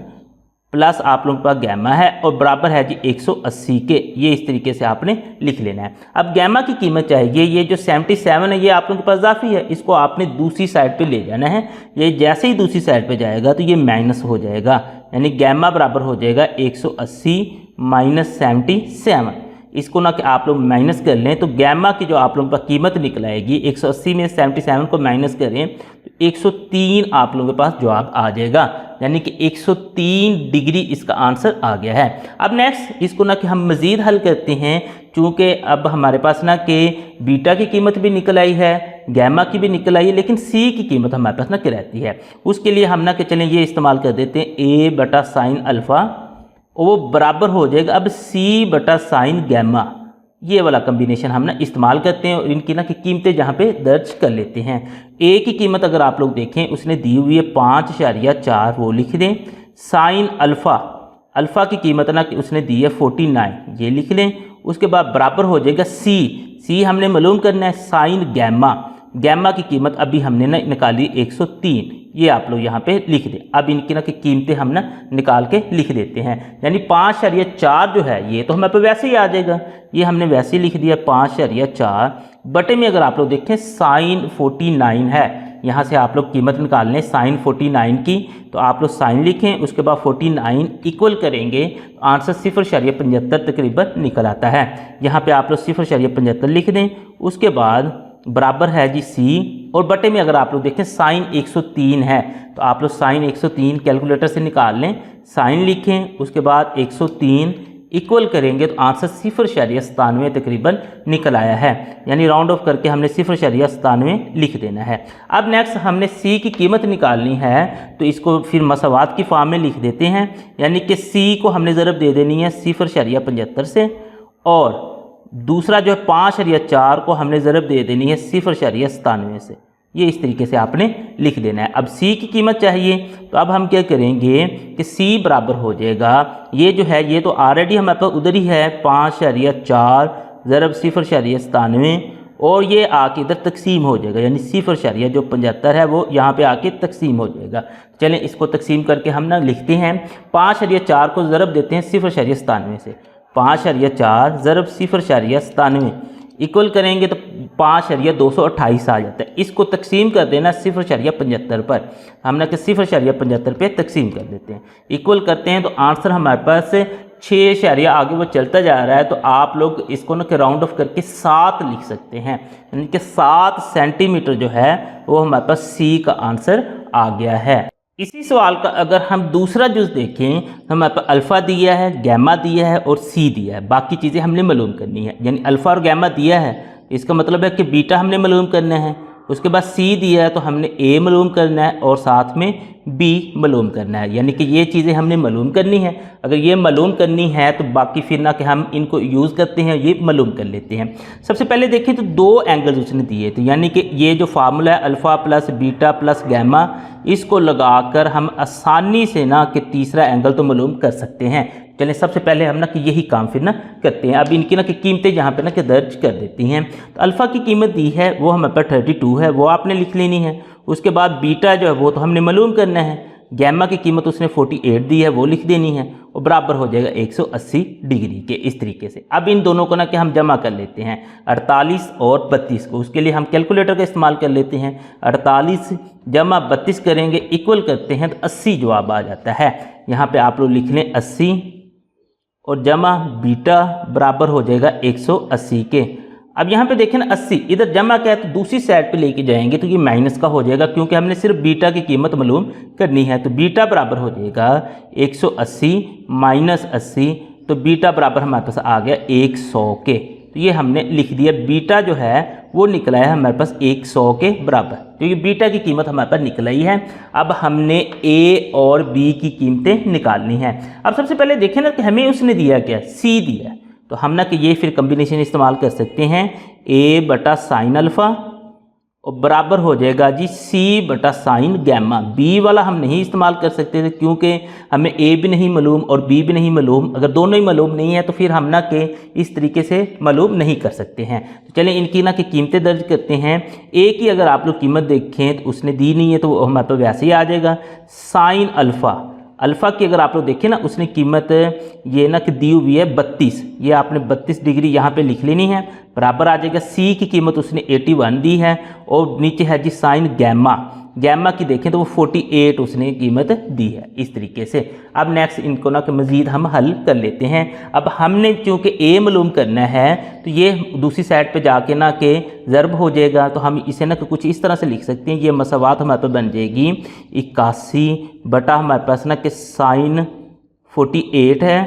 [SPEAKER 1] प्लस आप लोगों के पास गैमा है और बराबर है जी 180 के। ये इस तरीके से आपने लिख लेना है। अब गैमा की कीमत चाहिए, ये जो 77 है ये आप लोगों के पास इजाफी है, इसको आपने दूसरी साइड पे ले जाना है। ये जैसे ही दूसरी साइड पे जाएगा तो ये माइनस हो जाएगा, यानी गैमा बराबर हो जाएगा 180 माइनस 77। इसको ना कि आप लोग माइनस कर लें तो गैमा की जो आप लोगों के पास कीमत निकल आएगी 180 में 77 को माइनस करें तो 103 आप लोगों के पास जवाब आ जाएगा। यानी कि 103 डिग्री इसका आंसर आ गया है। अब नेक्स्ट इसको ना कि हम मज़ीद हल करते हैं, चूँकि अब हमारे पास ना कि बीटा की कीमत भी निकल आई है, गैमा की भी निकल आई है, लेकिन सी की कीमत हमारे पास ना कि रहती है। उसके लिए हम ना कि चलें ये इस्तेमाल कर देते हैं ए बटा साइन अल्फ़ा, वो बराबर हो जाएगा अब सी बटा साइन गैमा। ये वाला कम्बिनेशन हम ना इस्तेमाल करते हैं और इनकी ना कि कीमतें जहाँ पे दर्ज कर लेते हैं। ए की कीमत अगर आप लोग देखें उसने दी हुई है 5.4, वो लिख दें। साइन अल्फ़ा, अल्फ़ा की कीमत ना कि उसने दी है 49, ये लिख लें। उसके बाद बराबर हो जाएगा सी हमने मालूम करना है साइन गैमा, गैमा की कीमत अभी हमने ना निकाली 103, ये आप लोग यहाँ पे लिख दें। अब इनकी ना की कीमतें हम ना निकाल के लिख देते हैं। यानी 5.4 जो है ये तो हमारे पे वैसे ही आ जाएगा, ये हमने वैसे ही लिख दिया 5.4 बटे में अगर आप लोग देखें साइन 49 है, यहाँ से आप लोग कीमत निकाल लें साइन 49 की, तो आप लोग साइन लिखें उसके बाद 49 इक्वल करेंगे तो आंसर 0.75 तकरीबन निकल आता है। यहाँ पे आप लोग 0.75 लिख दें। उसके बाद बराबर है जी सी, और बटे में अगर आप लोग देखें साइन 103 है तो आप लोग साइन 103 कैलकुलेटर से निकाल लें, साइन लिखें, उसके बाद 103 इक्वल करेंगे तो आंसर 0.97 तकरीबन निकल आया है। यानी राउंड ऑफ करके हमने 0.97 लिख देना है। अब नेक्स्ट हमने सी की कीमत निकालनी है, तो इसको फिर मसावात की फॉर्म में लिख देते हैं। यानी कि सी को हमने ज़रब दे देनी है 0.75 से, और दूसरा जो है 5.4 को हमने ज़रब दे देनी है 0.97 से। ये इस तरीके से आपने लिख देना है। अब सी की कीमत चाहिए तो अब हम क्या करेंगे कि सी बराबर हो जाएगा, ये जो है ये तो ऑलरेडी हमारे पास उधर ही है 5.4 ज़रब 0.97, और ये आके इधर तकसीम हो जाएगा, यानी 0.75 है वो यहाँ पे आके तकसीम हो जाएगा। चलें इसको तकसीम करके हम ना लिखते हैं। 5.4 को ज़रब देते हैं 0.97 से, 5.4 ज़रब 0.97 इक्वल करेंगे तो 5.228 आ जाता है। इसको तकसीम कर देना 0.75 पर, हमने कि 0.75 पे तकसीम कर देते हैं, इक्वल करते हैं तो आंसर हमारे पास 6 आगे वो चलता जा रहा है। तो आप लोग इसको ना कि राउंड ऑफ करके 7 लिख सकते हैं, यानी कि 7 सेंटीमीटर जो है वो हमारे पास सी का आंसर आ गया है। इसी सवाल का अगर हम दूसरा जुज़ देखें तो हमारे पास अल्फ़ा दिया है, गैमा दिया है और सी दिया है, बाकी चीज़ें हमने मालूम करनी है। यानी अल्फ़ा और गैमा दिया है, इसका मतलब है कि बीटा हमने मालूम करना है। उसके बाद सी दिया है तो हमने ए मालूम करना है और साथ में बी मालूम करना है, यानी कि ये चीज़ें हमने मालूम करनी है। अगर ये मालूम करनी है तो बाकी फिर ना कि हम इनको यूज़ करते हैं, ये मालूम कर लेते हैं। सबसे पहले देखें तो 2 एंगल्स उसने दिए थे, यानी कि ये जो फार्मूला है alpha plus beta plus gamma, इसको लगाकर हम आसानी से ना कि तीसरा एंगल तो मालूम कर सकते हैं। चलें सबसे पहले हम ना कि यही काम फिर ना करते हैं। अब इनकी ना कि कीमतें यहाँ पे ना कि दर्ज कर देती हैं। तो अल्फ़ा की कीमत दी है वो हमारे पास 32 है, वो आपने लिख लेनी है। उसके बाद बीटा जो है वो तो हमने मालूम करना है। गैमा की कीमत उसने 48 दी है, वो लिख देनी है, और बराबर हो जाएगा 180 डिग्री के, इस तरीके से। अब इन दोनों को ना कि हम जमा कर लेते हैं 48 और 32 को। उसके लिए हम कैलकुलेटर का इस्तेमाल कर लेते हैं। 48 जमा 32 करेंगे, इक्वल करते हैं तो 80 जवाब आ जाता है। यहाँ पे आप लोग लिख लें 80 और जमा बीटा बराबर हो जाएगा 180 के। अब यहाँ पे देखें ना 80, इधर जमा क्या है तो दूसरी साइड पे लेके जाएंगे तो ये माइनस का हो जाएगा, क्योंकि हमने सिर्फ बीटा की कीमत मालूम करनी है। तो बीटा बराबर हो जाएगा 180 माइनस 80, तो बीटा बराबर हमारे पास आ गया 100 के। तो ये हमने लिख दिया, बीटा जो है वो निकला है हमारे पास 100 के बराबर, क्योंकि बीटा की कीमत हमारे पास निकल आई है। अब हमने ए और बी की कीमतें निकालनी है। अब सबसे पहले देखें ना कि हमें उसने दिया क्या, सी दिया है, तो हम ना कि ये फिर कम्बिनेशन इस्तेमाल कर सकते हैं, ए बटा साइन अल्फ़ा और बराबर हो जाएगा जी सी बटा साइन गैमा। बी वाला हम नहीं इस्तेमाल कर सकते थे, क्योंकि हमें ए भी नहीं मालूम और बी भी नहीं मालूम। अगर दोनों ही मालूम नहीं है तो फिर हम ना के इस तरीके से मालूम नहीं कर सकते हैं। तो चलें इनकी ना कि कीमतें दर्ज करते हैं। ए की अगर आप लोग कीमत देखें तो उसने दी नहीं है, तो हमारे पास वैसे ही आ जाएगा। साइन अल्फ़ा, अल्फ़ा की अगर आप लोग देखें ना उसने कीमत ये ना कि दी हुई है 32, ये आपने 32 डिग्री यहाँ पे लिख लेनी है, बराबर आ जाएगा। सी की कीमत उसने 81 दी है, और नीचे है जी साइन गैमा। गैमा की देखें तो वो 48 उसने कीमत दी है, इस तरीके से। अब नेक्स्ट इनको ना कि मज़ीद हम हल कर लेते हैं। अब हमने चूँकि ए मालूम करना है तो ये दूसरी साइड पे जाके ना कि ज़रब हो जाएगा, तो हम इसे ना कि कुछ इस तरह से लिख सकते हैं। ये मसावात हमारे पास बन जाएगी 81 बटा हमारे पास ना कि साइन 48 है,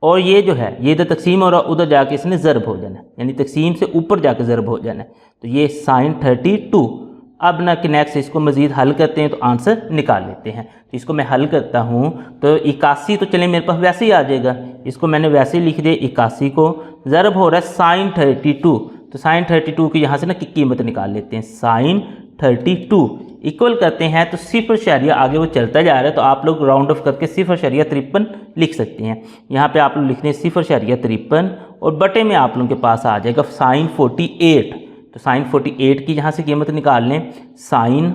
[SPEAKER 1] और ये जो है ये इधर तकसीम और उधर जाके इसने ज़रब हो जाना है, यानी तकसीम से ऊपर जाके ज़रब हो जाना है। तो ये साइन 32। अब ना कि नेक्स्ट इसको मज़ीद हल करते हैं तो आंसर निकाल लेते हैं। तो इसको मैं हल करता हूँ तो 81 तो चले मेरे पास वैसे ही आ जाएगा, इसको मैंने वैसे ही लिख दिया। 81 को ज़रब हो रहा है साइन 32, तो साइन 32 की यहाँ से ना कि कीमत निकाल लेते हैं। साइन 32 इक्वल करते हैं तो 0 आगे वो चलता जा रहा है, तो आप लोग राउंड ऑफ करके 0.53 लिख सकते हैं। यहाँ पे आप लोग लिखते हैं 0.53 और बटे में आप लोगों के पास आ जाएगा साइन 48। तो साइन 48 की यहाँ से कीमत निकाल लें, साइन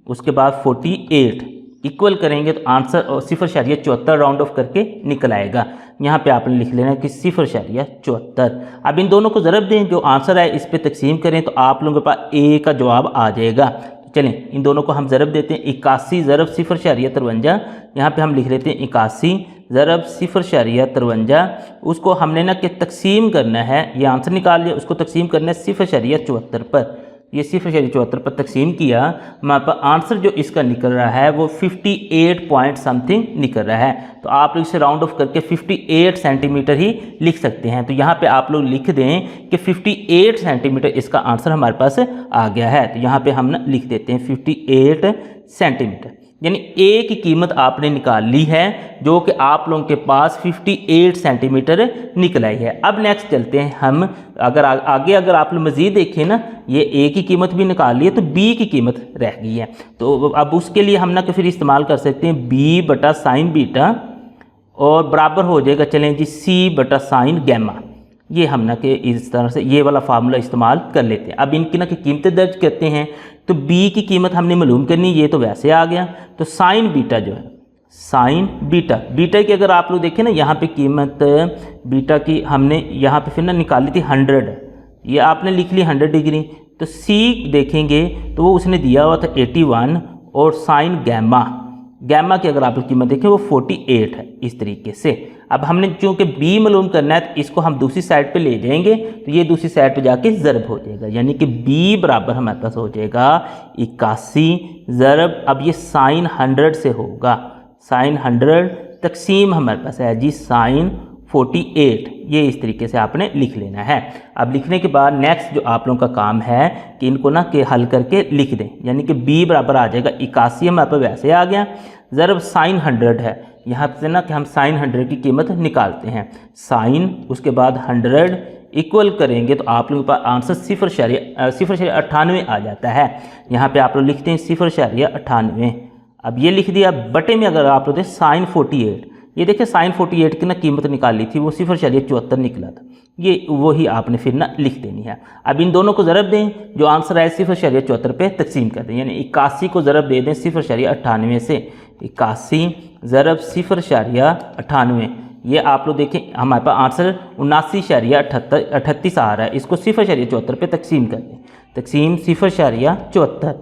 [SPEAKER 1] उसके बाद 48 इक्वल करेंगे तो आंसर 0.74 राउंड ऑफ करके निकल आएगा। यहाँ पे आपने लिख लेना कि 0.74। अब इन दोनों को ज़रब दें, जो आंसर है इस पे तकसीम करें तो आप लोगों के पास ए का जवाब आ जाएगा। तो चलें इन दोनों को हम ज़रब देते हैं। 81 ज़रब 0.53, यहाँ पे हम लिख लेते हैं 81 ज़रब 0.53। उसको हमने ना कि तकसीम करना है, ये आंसर निकाल लिया, उसको तकसीम करना है 0.74 पर। ये 0.74 पर तकसीम किया, हमारे पास आंसर जो इसका निकल रहा है वो 58 पॉइंट समथिंग निकल रहा है। तो आप लोग इसे राउंड ऑफ करके 58 सेंटीमीटर ही लिख सकते हैं। तो यहाँ पे आप लोग लिख दें कि 58 सेंटीमीटर इसका आंसर हमारे पास आ गया है। तो यहाँ पे हम ना लिख देते हैं 58 सेंटीमीटर, यानी ए की कीमत आपने निकाल ली है जो कि आप लोगों के पास 58 सेंटीमीटर निकल आई है। अब नेक्स्ट चलते हैं हम, अगर आगे अगर आप लोग मज़ीद देखें ना, ये ए की कीमत भी निकाल ली है तो बी की कीमत रह गई है। तो अब उसके लिए हम ना फिर इस्तेमाल कर सकते हैं बी बटा साइन बीटा और बराबर हो जाएगा, चलें जी, सी बटा साइन गैमा। ये हम ना कि इस तरह से ये वाला फार्मूला इस्तेमाल कर लेते हैं। अब इनकी ना कि कीमतें दर्ज करते हैं। तो बी की कीमत हमने मालूम करनी, ये तो वैसे आ गया। तो साइन बीटा जो है, साइन बीटा, बीटा की अगर आप लोग देखें ना, यहाँ पे कीमत बीटा की हमने यहाँ पे फिर ना निकाली थी 100, ये आपने लिख ली 100 डिग्री। तो सी देखेंगे तो वो उसने दिया हुआ था 81, और साइन गैमा, गैमा की अगर आप लोग कीमत देखें वो 48 है। इस तरीके से अब हमने चूँकि बी मालूम करना है तो इसको हम दूसरी साइड पे ले जाएंगे, तो ये दूसरी साइड पे जाके ज़रब हो जाएगा, यानी कि बी बराबर हमारे पास हो जाएगा 81 ज़रब, अब ये साइन 100 से होगा, साइन 100 तकसीम हमारे पास है जी साइन 48। ये इस तरीके से आपने लिख लेना है। अब लिखने के बाद नेक्स्ट जो आप लोगों का काम है कि इनको ना कि हल करके लिख दें, यानी कि b बराबर आ जाएगा 81, हमारे पास वैसे आ गया, ज़रब साइन 100 है। यहाँ से ना कि हम साइन 100 की कीमत निकालते हैं, साइन उसके बाद 100 इक्वल करेंगे तो आप लोगों के पास आंसर 0.98 आ जाता है। यहाँ पे आप लोग लिखते हैं 0.98। अब ये लिख दिया, बटे में अगर आप लोग दें साइन 48, ये देखिए साइन 48 की ना कीमत निकाली थी वो 0.74 निकला था, ये वही आपने फिर ना लिख देनी है। अब इन दोनों को ज़रब दें, जो आंसर आए 0.74 पे तकसीम कर दें, यानी 81 को ज़रब दे दें 0.98 से, 81 ज़रब 0.98, ये आप लोग देखें हमारे पास आंसर 79.38 आ रहा है। इसको 0.74 पे तकसीम कर दें, तकसीम 0.74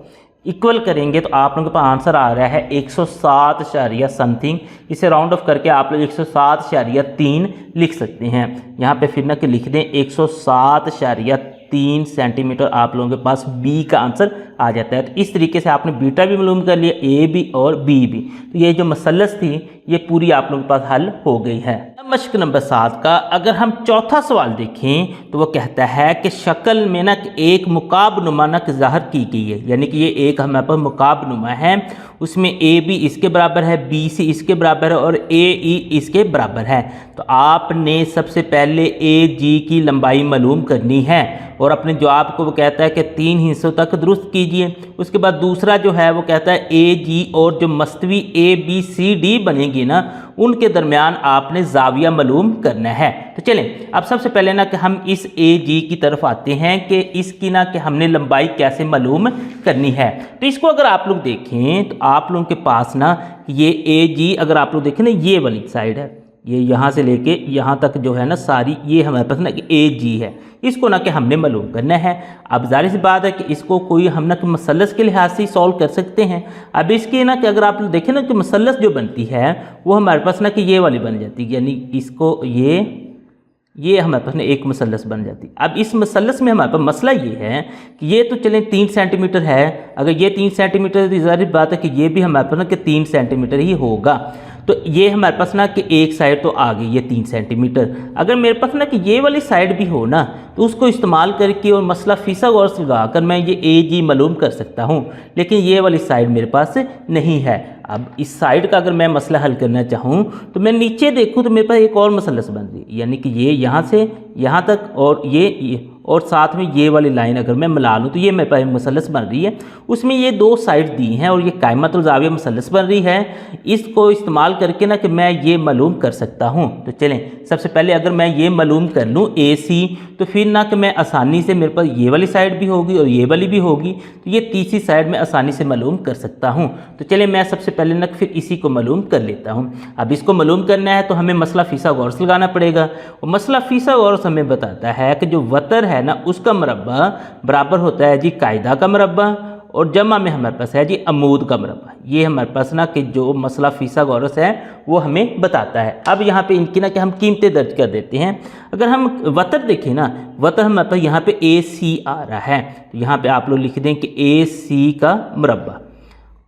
[SPEAKER 1] इक्वल करेंगे तो आप लोगों के पास आंसर आ रहा है 107 समथिंग। इसे राउंड ऑफ करके आप लोग 107.3 लिख सकते हैं। यहाँ पे फिर ना कि लिख दें 107.3 सेंटीमीटर आप लोगों के पास बी का आंसर आ जाता है। तो इस तरीके से आपने बीटा भी मालूम कर लिया, ए भी और बी भी। तो ये जो मसलस थी ये पूरी आप लोगों के पास हल हो गई है। मश्क नंबर 7 का अगर हम चौथा सवाल देखें तो वो कहता है कि शक्ल में ना एक मुकाबनुमा ना ज़ाहिर की गई है, यानी कि ये एक हमारे पास मुकाबनुमा है, उसमें ए बी इसके बराबर है, बी सी इसके बराबर है और ए ई इसके बराबर है। तो आपने सबसे पहले ए जी की लंबाई मालूम करनी है और अपने जवाब को वो कहता है कि 3 हिस्सों तक दुरुस्त कीजिए। उसके बाद दूसरा जो है वो कहता है ए जी और जो मस्तवी ए बी सी डी बनेगी ना उनके दरमियान आपने जाविया मालूम करना है। तो चलें अब सबसे पहले ना कि हम इस ए जी की तरफ आते हैं कि इसकी ना कि हमने लंबाई कैसे मालूम करनी है। तो इसको अगर आप लोग देखें तो आप लोगों के पास ना ये ए जी अगर आप लोग देखें ना ये वाली साइड है, ये यहाँ से लेके यहाँ तक जो है ना सारी ये हमारे पास ना कि ए जी है, इसको ना कि हमने मालूम करना है। अब जाहिर सी बात है कि इसको कोई हम ना कि मसलस के लिहाज से सॉल्व कर सकते हैं। अब इसके ना कि अगर आप देखें ना कि मसलस जो बनती है वो हमारे पास ना कि ये वाली बन जाती है, यानी इसको ये हमारे पास ना एक मसलस बन जाती है। अब इस मसलस में हमारे पास मसला ये है कि ये तो चलें 3 सेंटीमीटर है, अगर ये 3 सेंटीमीटर तो जाहिर बात है कि ये भी हमारे पास ना कि 3 सेंटीमीटर ही होगा। तो ये हमारे पास ना कि एक साइड तो आ गई ये 3 सेंटीमीटर। अगर मेरे पास ना कि ये वाली साइड भी हो ना तो उसको इस्तेमाल करके और मसला फिसागोरस लगा कर मैं ये ए जी मालूम कर सकता हूँ, लेकिन ये वाली साइड मेरे पास नहीं है। अब इस साइड का अगर मैं मसला हल करना चाहूँ तो मैं नीचे देखूँ तो मेरे पास एक और मसलस बन रही है, यानी कि ये यहाँ से यहाँ तक और ये और साथ में ये वाली लाइन अगर मैं मिला लूँ तो ये मेरे पास मसलस बन रही है, उसमें ये 2 साइड दी हैं और ये कायमतुल ज़ाविया मसलस बन रही है। इसको इस्तेमाल करके ना कि मैं ये मालूम कर सकता हूँ। तो चलें सबसे पहले अगर मैं ये मालूम कर लूँ ए सी तो फिर ना कि मैं आसानी से मेरे पास ये वाली साइड भी होगी और ये वाली भी होगी, तो ये तीसरी साइड में आसानी से मालूम कर सकता हूँ। तो चलें मैं सबसे पहले ना फिर इसी को मालूम कर लेता हूँ। अब इसको मालूम करना है तो हमें मसला फिसागोरस लगाना पड़ेगा और मसला फिसागोरस हमें बताता है कि जो वतर है ना उसका मरबा बराबर होता है जी कायदा का मरबा और जमा में हमारे पास है जी अमूद का मुरब्बा। ये हमारे पास ना कि जो मसला फिसागोरस है वो हमें बताता है। अब यहाँ पे इनकी ना कि हम कीमतें दर्ज कर देते हैं। अगर हम वतर देखें ना, वतर हमारे पास यहाँ पे AC आ रहा है, तो यहाँ पे आप लोग लिख दें कि AC का मुरब्बा।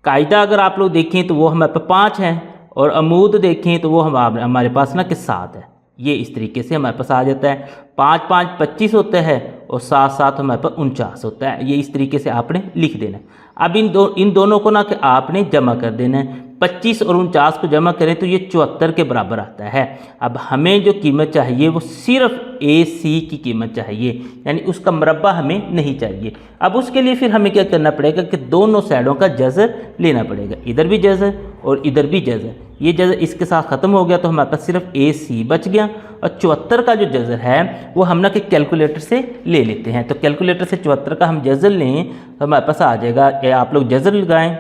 [SPEAKER 1] कायदा अगर आप लोग देखें तो वो हमारे पास 5 है, और अमूद देखें तो वो हमारे पास ना कि 7 है। ये इस तरीके से हमारे पास आ जाता है। 5 5 25 होता है और 7 7 हमारे पास 49 होता है। ये इस तरीके से आपने लिख देना है। अब इन दोनों को ना कि आपने जमा कर देना है। 25 और 49 को जमा करें तो ये 74 के बराबर आता है। अब हमें जो कीमत चाहिए वो सिर्फ AC की कीमत चाहिए, यानी उसका मुरब्बा हमें नहीं चाहिए। अब उसके लिए फिर हमें क्या करना पड़ेगा कि दोनों साइडों का जज़र लेना पड़ेगा। इधर भी जज़र और इधर भी जज़र। ये जज़र इसके साथ ख़त्म हो गया तो हमारे पास सिर्फ AC बच गया। और 74 का जो जज़र है वो हम ना कि कैलकुलेटर से ले लेते हैं। तो कैलकुलेटर से 74 का हम जज़र लें तो हमारे पास आ जाएगा, आप लोग जज़र लगाएं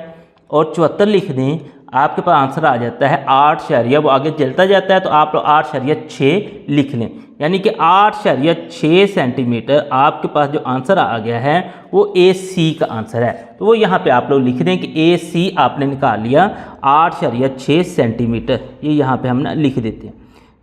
[SPEAKER 1] और 74 लिख दें, आपके पास आंसर आ जाता है 8 वो आगे चलता जाता है तो आप लोग 8.6 लिख लें, यानी कि 8.6 सेंटीमीटर आपके पास जो आंसर आ गया है वो AC का आंसर है। तो वो यहाँ पे आप लोग लिख दें कि AC आपने निकाल लिया 8.6 सेंटीमीटर। ये यहाँ पे हम ना लिख देते हैं,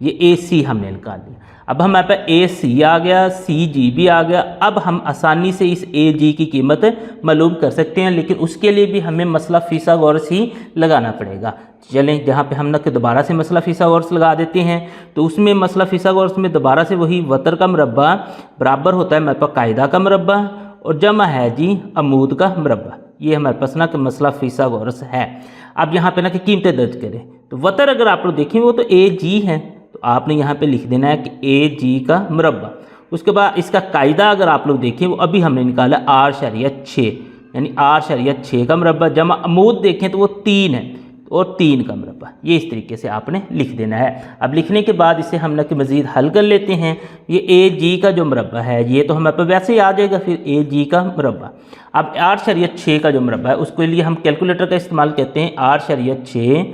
[SPEAKER 1] ये AC हमने निकाल लिया। अब हमारे पास AC आ गया, CG भी आ गया। अब हम आसानी से इस AG की कीमत मालूम कर सकते हैं, लेकिन उसके लिए भी हमें मसला फिसागोरस ही लगाना पड़ेगा। चलें जहाँ पे हम ना कि दोबारा से मसला फिसागोरस लगा देते हैं, तो उसमें मसला फिसागोरस में दोबारा से वही वतर का मुरब्बा बराबर होता है हमारे पास कायदा का मुरब्बा, और जमा है जी अमूद का मुरब्बा। ये हमारे पास ना कि मसला फिसागोरस है। अब यहाँ पे ना कि कीमतें दर्ज करें तो वतर अगर आप लोग देखें वो तो AG है, तो आपने यहाँ पे लिख देना है कि AG का मुरब्बा। उसके बाद इसका कायदा अगर आप लोग देखें वो अभी हमने निकाला 8.6, यानी 8.6 का मुरब्बा, जमा अमूद देखें तो वो 3 है और 3 का मुरब्बा। ये इस तरीके से आपने लिख देना है। अब लिखने के बाद इसे हम ना कि मज़ीद हल कर लेते हैं। ये AG का जो मुरब्बा है ये तो हमारे पास वैसे ही आ जाएगा, फिर AG का मुरब्बा। अब 8.6 का जो मुरब्बा है उसके लिए हम कैलकुलेटर का इस्तेमाल करते हैं। 8.6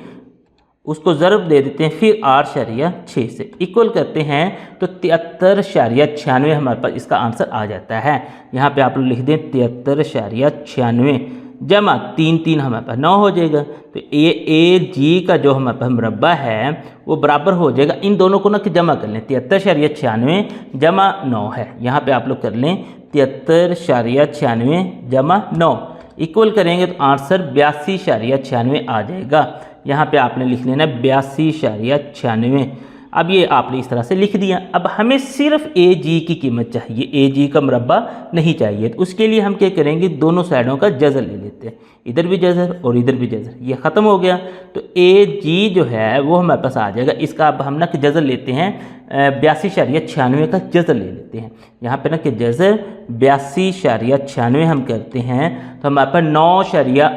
[SPEAKER 1] उसको ज़रब दे देते हैं, फिर 8.6 से इक्वल करते हैं तो 73.96 हमारे पास इसका आंसर आ जाता है। यहाँ पे आप लोग लिख दें 73.96 जमा 3 3 हमारे पास 9 हो जाएगा। तो AG का जो हमारे पास मुरब्बा है वो बराबर हो जाएगा, इन दोनों को ना कि जमा कर लें, 73.96 जमा 9 है। यहाँ पे आप लोग कर लें 73.96 जमा 9 इक्वल करेंगे तो आंसर 82.96 आ जाएगा। यहाँ पे आपने लिख लेना 82.96। अब ये आपने इस तरह से लिख दिया। अब हमें सिर्फ AG की कीमत चाहिए, AG का मुरब्बा नहीं चाहिए। तो उसके लिए हम क्या करेंगे, दोनों साइडों का जज़र ले लेते हैं, इधर भी जज़र और इधर भी जज़र। ये ख़त्म हो गया तो AG जो है वो हमारे पास आ जाएगा। इसका अब हम ना कि जज़र लेते हैं 82.96 का जज़र ले लेते हैं। यहाँ पे ना कि जज़र 82.96 हम करते हैं तो हमारे पास 9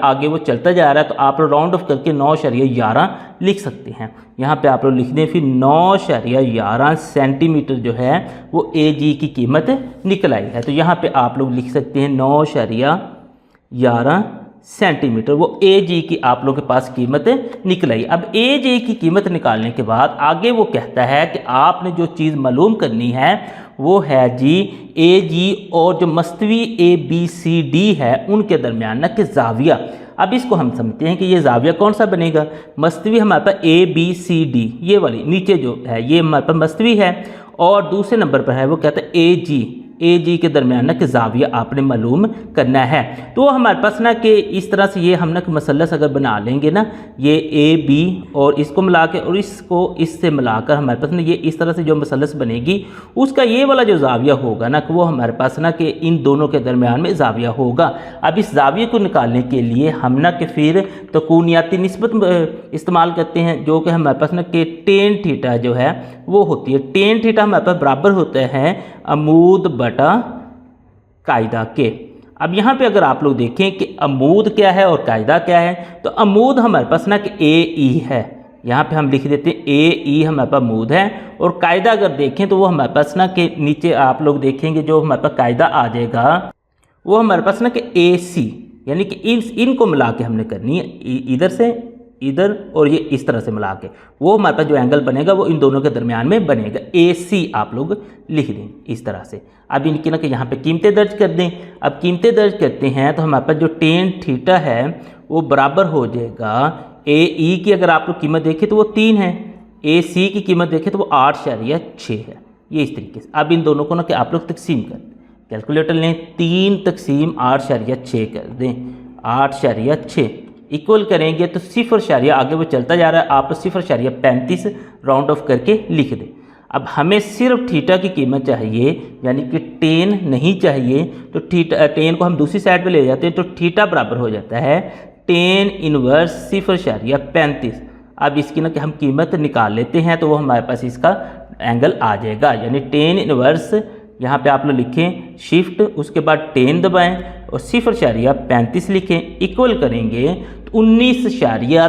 [SPEAKER 1] आगे वो चलता जा रहा है, तो आप लोग राउंड ऑफ करके 9.11 लिख सकते हैं। यहाँ पे आप लोग लिख दें फिर 9.11 सेंटीमीटर जो है वो AG की कीमत निकल आई है। तो यहाँ पे आप लोग लिख सकते हैं 9.11 सेंटीमीटर, वो AG की आप लोगों के पास कीमत निकल आई। अब AG की कीमत निकालने के बाद आगे वो कहता है कि आपने जो चीज़ मालूम करनी है वो है जी AG और जो मस्तवी ABCD है उनके दरमियान ना कि जाविया। अब इसको हम समझते हैं कि ये जाविया कौन सा बनेगा। मस्तवी हमारे पास ABCD, ये वाली नीचे जो है ये हमारे पास मस्तवी है, और दूसरे नंबर पर है वो कहता है AG के दरमियान ना कि जाविया आपने मालूम करना है। तो हमारे पास ना कि इस तरह से ये हम ना कि मसलस अगर बना लेंगे ना, ये AB और इसको मिला के और इसको इससे मिलाकर हमारे पास ना ये इस तरह से जो मसलस बनेगी उसका ये वाला जो जाविया होगा ना कि वो हमारे पास ना कि इन दोनों के दरमियान में जाविया होगा। अब इस जाविये को निकालने के लिए हम ना कि फिर तकूनियाती निस्बत इस्तेमाल करते हैं, जो कि हमारे पास ना कि टेन थीटा जो है वो होती है। टेन थीटा हमारे पास बराबर होता है अमूद बटा कायदा के। अब यहाँ पे अगर आप लोग देखें कि अमूद क्या है और कायदा क्या है, तो अमूद हमारे पास ना कि AE है, यहाँ पे हम लिख देते हैं AE हमारे पास अमूद है, और कायदा अगर देखें तो वो हमारे पास ना कि नीचे आप लोग देखेंगे जो हमारे पास कायदा आ जाएगा वो हमारे पास ना कि AC, यानी कि इनको मिला के हमने करनी है, इधर से इधर और ये इस तरह से मिला के वो हमारे पास जो एंगल बनेगा वो इन दोनों के दरमियान में बनेगा। AC आप लोग लिख दें इस तरह से। अब इनकी ना कि यहाँ पे कीमतें दर्ज कर दें। अब कीमतें दर्ज करते हैं तो हमारे पास जो tan थीटा है वो बराबर हो जाएगा AE की अगर आप लोग कीमत देखें तो वो 3 है, AC की कीमत देखें तो वो 8.6 है। ये इस तरीके से। अब इन दोनों को ना कि आप लोग तकसीम कर दें, कैलकुलेटर लें, 3 तकसीम 8.6 कर दें, 8.6 इक्वल करेंगे तो 0 आगे वो चलता जा रहा है, आप 0.35 राउंड ऑफ करके लिख दें। अब हमें सिर्फ थीटा की कीमत चाहिए, यानी कि tan नहीं चाहिए, तो tan को हम दूसरी साइड पे ले जाते हैं तो थीटा बराबर हो जाता है tan इनवर्स 0.35। अब इसकी ना कि हम कीमत निकाल लेते हैं तो वो हमारे पास इसका एंगल आ जाएगा, यानी tan इनवर्स यहाँ पे आप लोग लिखें शिफ्ट, उसके बाद tan दबाएं और 0.35 लिखें, इक्वल करेंगे तो 19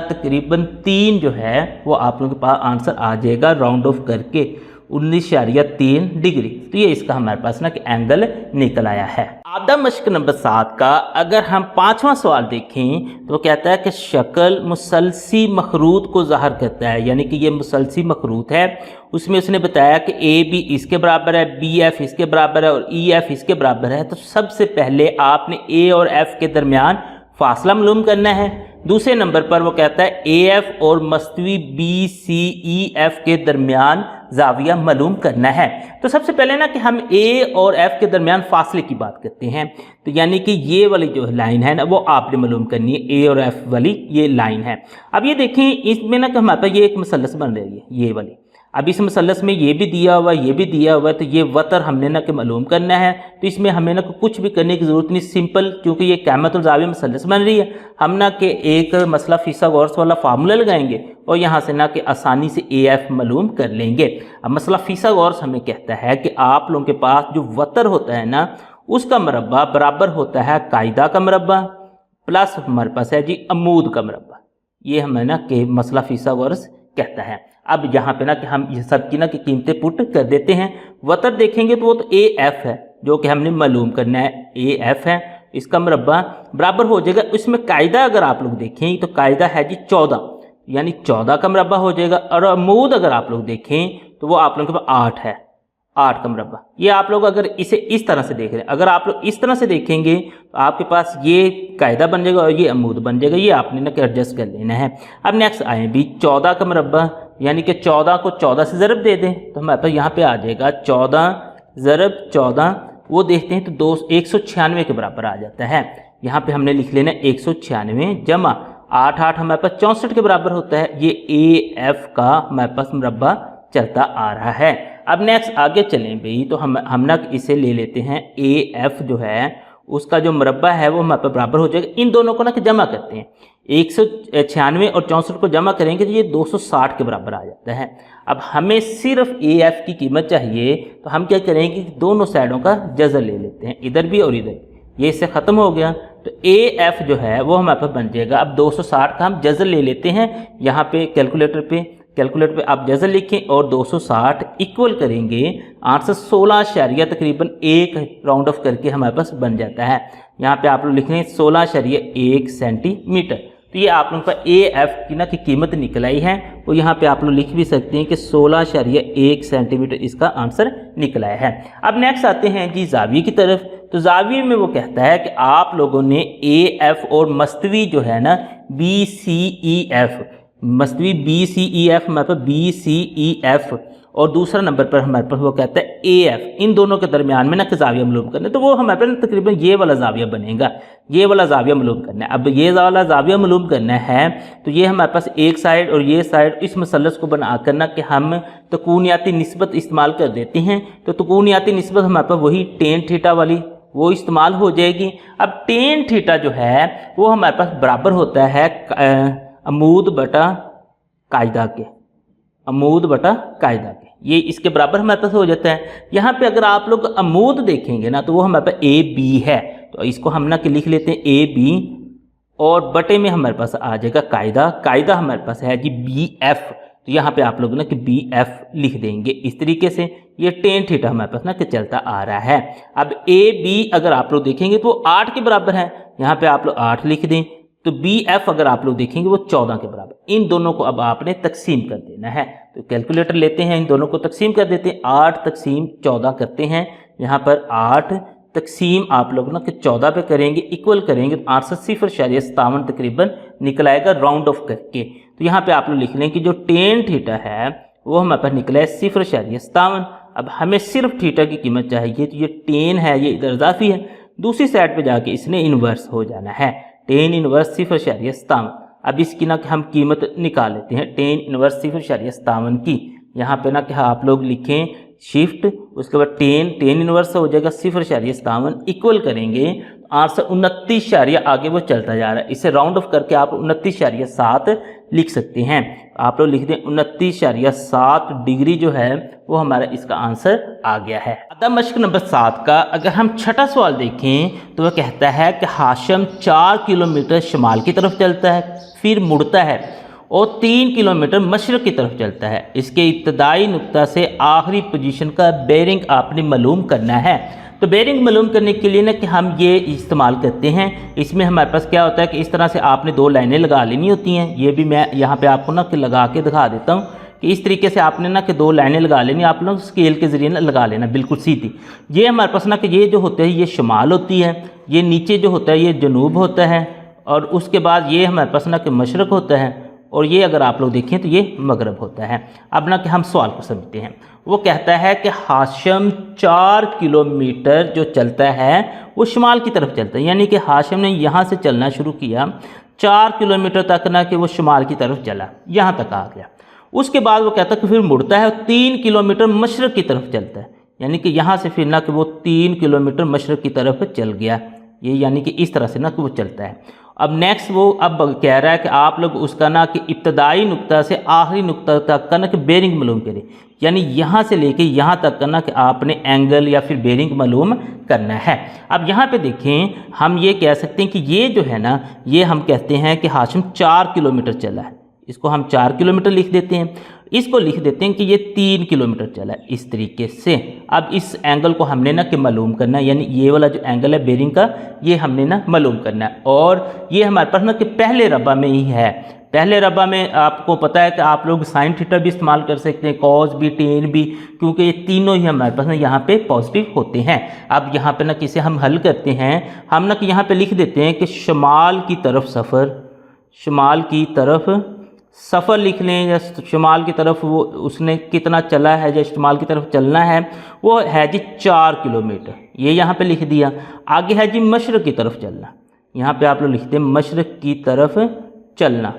[SPEAKER 1] तकरीबन 3 जो है वो आप लोगों के पास आंसर आ जाएगा राउंड ऑफ करके 19.3 डिग्री। तो ये इसका हमारे पास ना कि एंगल निकल आया है। आधा मश्क नंबर 7 का अगर हम 5वां सवाल देखें तो वो कहता है कि शक्ल मुसलसी मखरूत को ज़ाहिर करता है, यानी कि ये मुसलसी मखरूत है। उसमें उसने बताया कि AB इसके बराबर है, BF इसके बराबर है और EF इसके बराबर है। तो सबसे पहले आपने A और F के दरमियान फासला मालूम करना है। दूसरे नंबर पर वो कहता है AF और मस्तवी BCEF के दरमियान जाविया मालूम करना है। तो सबसे पहले ना कि हम A और F के दरमियान फासले की बात करते हैं, तो यानी कि ये वाली जो लाइन है ना वो आपने मालूम करनी है, A और F वाली ये लाइन है। अब ये देखें इसमें ना कि हमारे पास ये एक मसलस बन रही है ये वाली। अब इस मसलस में ये भी दिया हुआ है, ये भी दिया हुआ है, तो ये वतर हमने ना कि मालूम करना है। तो इसमें हमें ना कुछ भी करने की ज़रूरत नहीं, सिंपल, क्योंकि ये क़यामत और ज़ाविया मसलस बन रही है, हम ना कि एक मसला फिसागोरस वाला फार्मूला लगाएंगे और यहाँ से ना कि आसानी से AF मालूम कर लेंगे। अब मसला फिसागोरस हमें कहता है कि आप लोगों के पास जो वतर होता है ना उसका मरबा बराबर होता है कायदा का मरबा प्लस हमारे पास है जी अमूद का मरबा। ये हमें ना कि मसला फिसागोरस कहता है। अब यहाँ पे ना कि हम ये सब की ना कि कीमतें पुट कर देते हैं। वतर देखेंगे तो वो तो AF है जो कि हमने मालूम करना है, AF है, इसका मरबा बराबर हो जाएगा। इसमें कायदा अगर आप लोग देखें तो कायदा है जी 14, यानी 14 का मरबा हो जाएगा। और अमूद अगर आप लोग देखें तो वो आप लोगों के पास 8 है, 8 का मरबा। ये आप लोग अगर इसे इस तरह से देख रहे हैं, अगर आप लोग इस तरह से देखेंगे तो आपके पास ये कायदा बन जाएगा और ये अमूद बन जाएगा। ये आपने ना कि एडजस्ट कर लेना है। अब नेक्स्ट आए भी 14 का मरबा, यानी कि 14 को 14 से ज़रब दे दें तो हमारे पास यहाँ पे आ जाएगा 14 ज़रब 14, वो देखते हैं तो 196 के बराबर आ जाता है। यहाँ पे हमने लिख लेना 196 जमा 8 8 हमारे पास 64 के बराबर होता है। ये AF का हमारे पास मरबा चलता आ रहा है। अब नेक्स्ट आगे चलें भाई तो हम ना इसे ले लेते हैं AF जो है उसका जो मरबा है वो हमारे पास बराबर हो जाएगा। इन दोनों को ना कि जमा करते हैं, 196 और 64 को जमा करेंगे तो ये 260 के बराबर आ जाता है। अब हमें सिर्फ AF की कीमत चाहिए तो हम क्या करेंगे कि दोनों साइडों का जज़र ले लेते हैं, इधर भी और इधर, ये इससे ख़त्म हो गया। तो AF जो है वो हमारे पास बन जाएगा। अब 260 का हम जज़र ले लेते हैं, यहाँ पे कैलकुलेटर पे आप जज़र लिखें और 260 इक्वल करेंगे 816 तकरीबन 1 राउंड ऑफ करके हमारे पास बन जाता है। यहाँ पे आप लोग लिख लें 16.1 सेंटीमीटर। तो ये आप लोगों का AF की ना की कीमत निकल आई है, और यहाँ पे आप लोग लिख भी सकते हैं कि 16.1 सेंटीमीटर इसका आंसर निकल आया है। अब नेक्स्ट आते हैं जी जाविये की तरफ। तो जाविये में वो कहता है कि आप लोगों ने AF और मस्तवी जो है ना BCEF, मस्तवी BCEF हमारे पास BCEF और दूसरा नंबर पर हमारे पास वो कहता है AF, इन दोनों के दरमियान में ना जाविया मालूम करना है। तो वो हमारे पास तकरीबन ये वाला जाविया बनेगा, ये वाला जाविया मालूम करना है। अब ये वाला जाविया मालूम करना है तो ये हमारे पास एक साइड और ये साइड, इस मसलस को बना करना कि हम तकूनियाती निस्बत इस्तेमाल कर देते हैं। तो तकूनियाती निस्बत हमारे पास वही tan थीटा वाली वो इस्तेमाल हो जाएगी। अब tan थीटा जो है वो हमारे पास बराबर होता है अमूद बटा कायदा के, अमूद बटा कायदा के, ये इसके बराबर हमारे पास हो जाता है। यहाँ पे अगर आप लोग अमूद देखेंगे ना तो वो हमारे पास AB है, तो इसको हम ना कि लिख लेते हैं AB और बटे में हमारे पास आ जाएगा कायदा, कायदा हमारे पास है जी BF। तो यहाँ पे आप लोग ना कि BF लिख देंगे इस तरीके से। ये tan थीटा हमारे पास ना कि चलता आ रहा है। अब AB अगर आप लोग देखेंगे तो 8 के बराबर है, यहाँ पे आप लोग 8 लिख दें। तो बी एफ अगर आप लोग देखेंगे वो 14 के बराबर। इन दोनों को अब आपने तकसीम कर देना है। तो कैलकुलेटर लेते हैं, इन दोनों को तकसीम कर देते हैं। 8 तकसीम 14 करते हैं। यहाँ पर 8 तकसीम आप लोग ना कि 14 पे करेंगे, इक्वल करेंगे तो 800.57 तकरीबन निकल आएगा राउंड ऑफ करके। तो यहाँ पे आप लोग लिख लें कि जो टेन थीटा है वो हमारे पास निकला है 0.57। अब हमें सिर्फ थीटा की कीमत चाहिए, तो ये टेन है ये इधर इजाफी है, दूसरी साइड पे जाके इसने इन्वर्स हो जाना है। Tan inverse 0.57। अब इसकी ना कि हम कीमत निकाल लेते हैं टेन इन्वर्स 0.57 की। यहाँ पे ना कि आप लोग लिखें शिफ्ट, उसके बाद टेन इन्वर्स हो जाएगा 0.57, इक्वल करेंगे 829 आगे वो चलता जा रहा है। इसे राउंड ऑफ करके आप 29.7 लिख सकते हैं। आप लोग लिख दें 29.7 डिग्री जो है वो हमारा इसका आंसर आ गया है। अदब मश्क नंबर 7 का अगर हम छठा सवाल देखें तो वह कहता है कि हाशिम 4 किलोमीटर शुमाल की तरफ चलता है, फिर मुड़ता है और 3 किलोमीटर मशरक़ की तरफ चलता है। इसके इब्तदाई नुक्ता से आखिरी पोजीशन का बेरिंग आपने मालूम करना है। तो बेरिंग मालूम करने के लिए ना कि हम ये इस्तेमाल करते हैं, इसमें हमारे पास क्या होता है कि इस तरह से आपने 2 लाइनें लगा लेनी होती हैं। ये भी मैं यहाँ पे आपको ना कि लगा के दिखा देता हूँ कि इस तरीके से आपने ना कि 2 लाइनें लगा लेनी, आप लोग स्केल के ज़रिए ना लगा लेना बिल्कुल सीधी। ये हमारे पास ना कि ये जो होता है ये शुमाल होती है, ये नीचे जो होता है ये जनूब होता है, और उसके बाद ये हमारे पास ना कि मशरक़ होता है, और ये अगर आप लोग देखें तो ये मगरब होता है। अब ना कि हम सवाल को समझते हैं। वो कहता है कि हाशिम 4 किलोमीटर जो चलता है वो शुमाल की तरफ चलता है, यानी कि हाशिम ने यहाँ से चलना शुरू किया 4 किलोमीटर तक ना कि वो शुमाल की तरफ चला, यहाँ तक आ गया। उसके बाद वो कहता है कि फिर मुड़ता है 3 किलोमीटर मशरक़ की तरफ चलता है, यानी कि यहाँ से फिर ना कि वो 3 किलोमीटर मशरक़ की तरफ चल गया। ये यानी कि इस तरह से ना कि वो चलता है। अब नेक्स्ट वो अब कह रहा है कि आप लोग उसका ना कि इब्तदाई नुक्ता से आखिरी नुक्ता तक का ना कि बेरिंग मालूम करें, यानी यहाँ से लेके यहाँ तक का ना कि आपने एंगल या फिर बेरिंग मालूम करना है। अब यहाँ पे देखें हम ये कह सकते हैं कि ये जो है ना ये हम कहते हैं कि हाशिम 4 किलोमीटर चला है, इसको हम 4 किलोमीटर लिख देते हैं। इसको लिख देते हैं कि ये 3 किलोमीटर चला है इस तरीके से। अब इस एंगल को हमने ना कि मालूम करना है, यानी ये वाला जो एंगल है बेरिंग का ये हमने ना मालूम करना है। और ये हमारे पास ना कि पहले रबा में ही है। पहले रबा में आपको पता है कि आप लोग साइन थीटा भी इस्तेमाल कर सकते हैं, कॉस भी, टेन भी, क्योंकि ये तीनों ही हमारे पास ना यहाँ पे पॉजिटिव होते हैं। अब यहाँ पे ना किसे हम हल करते हैं, हम ना कि यहाँ पे लिख देते हैं कि शुमाल की तरफ सफ़र, शुमाल की तरफ सफ़र लिख लें, या शुमाल की तरफ वो उसने कितना चला है, या शुमाल की तरफ चलना है वो है जी 4 किलोमीटर, ये यहाँ पे लिख दिया। आगे है जी मशरक़ की तरफ चलना, यहाँ पे आप लोग लिखते हैं मशरक़ की तरफ चलना।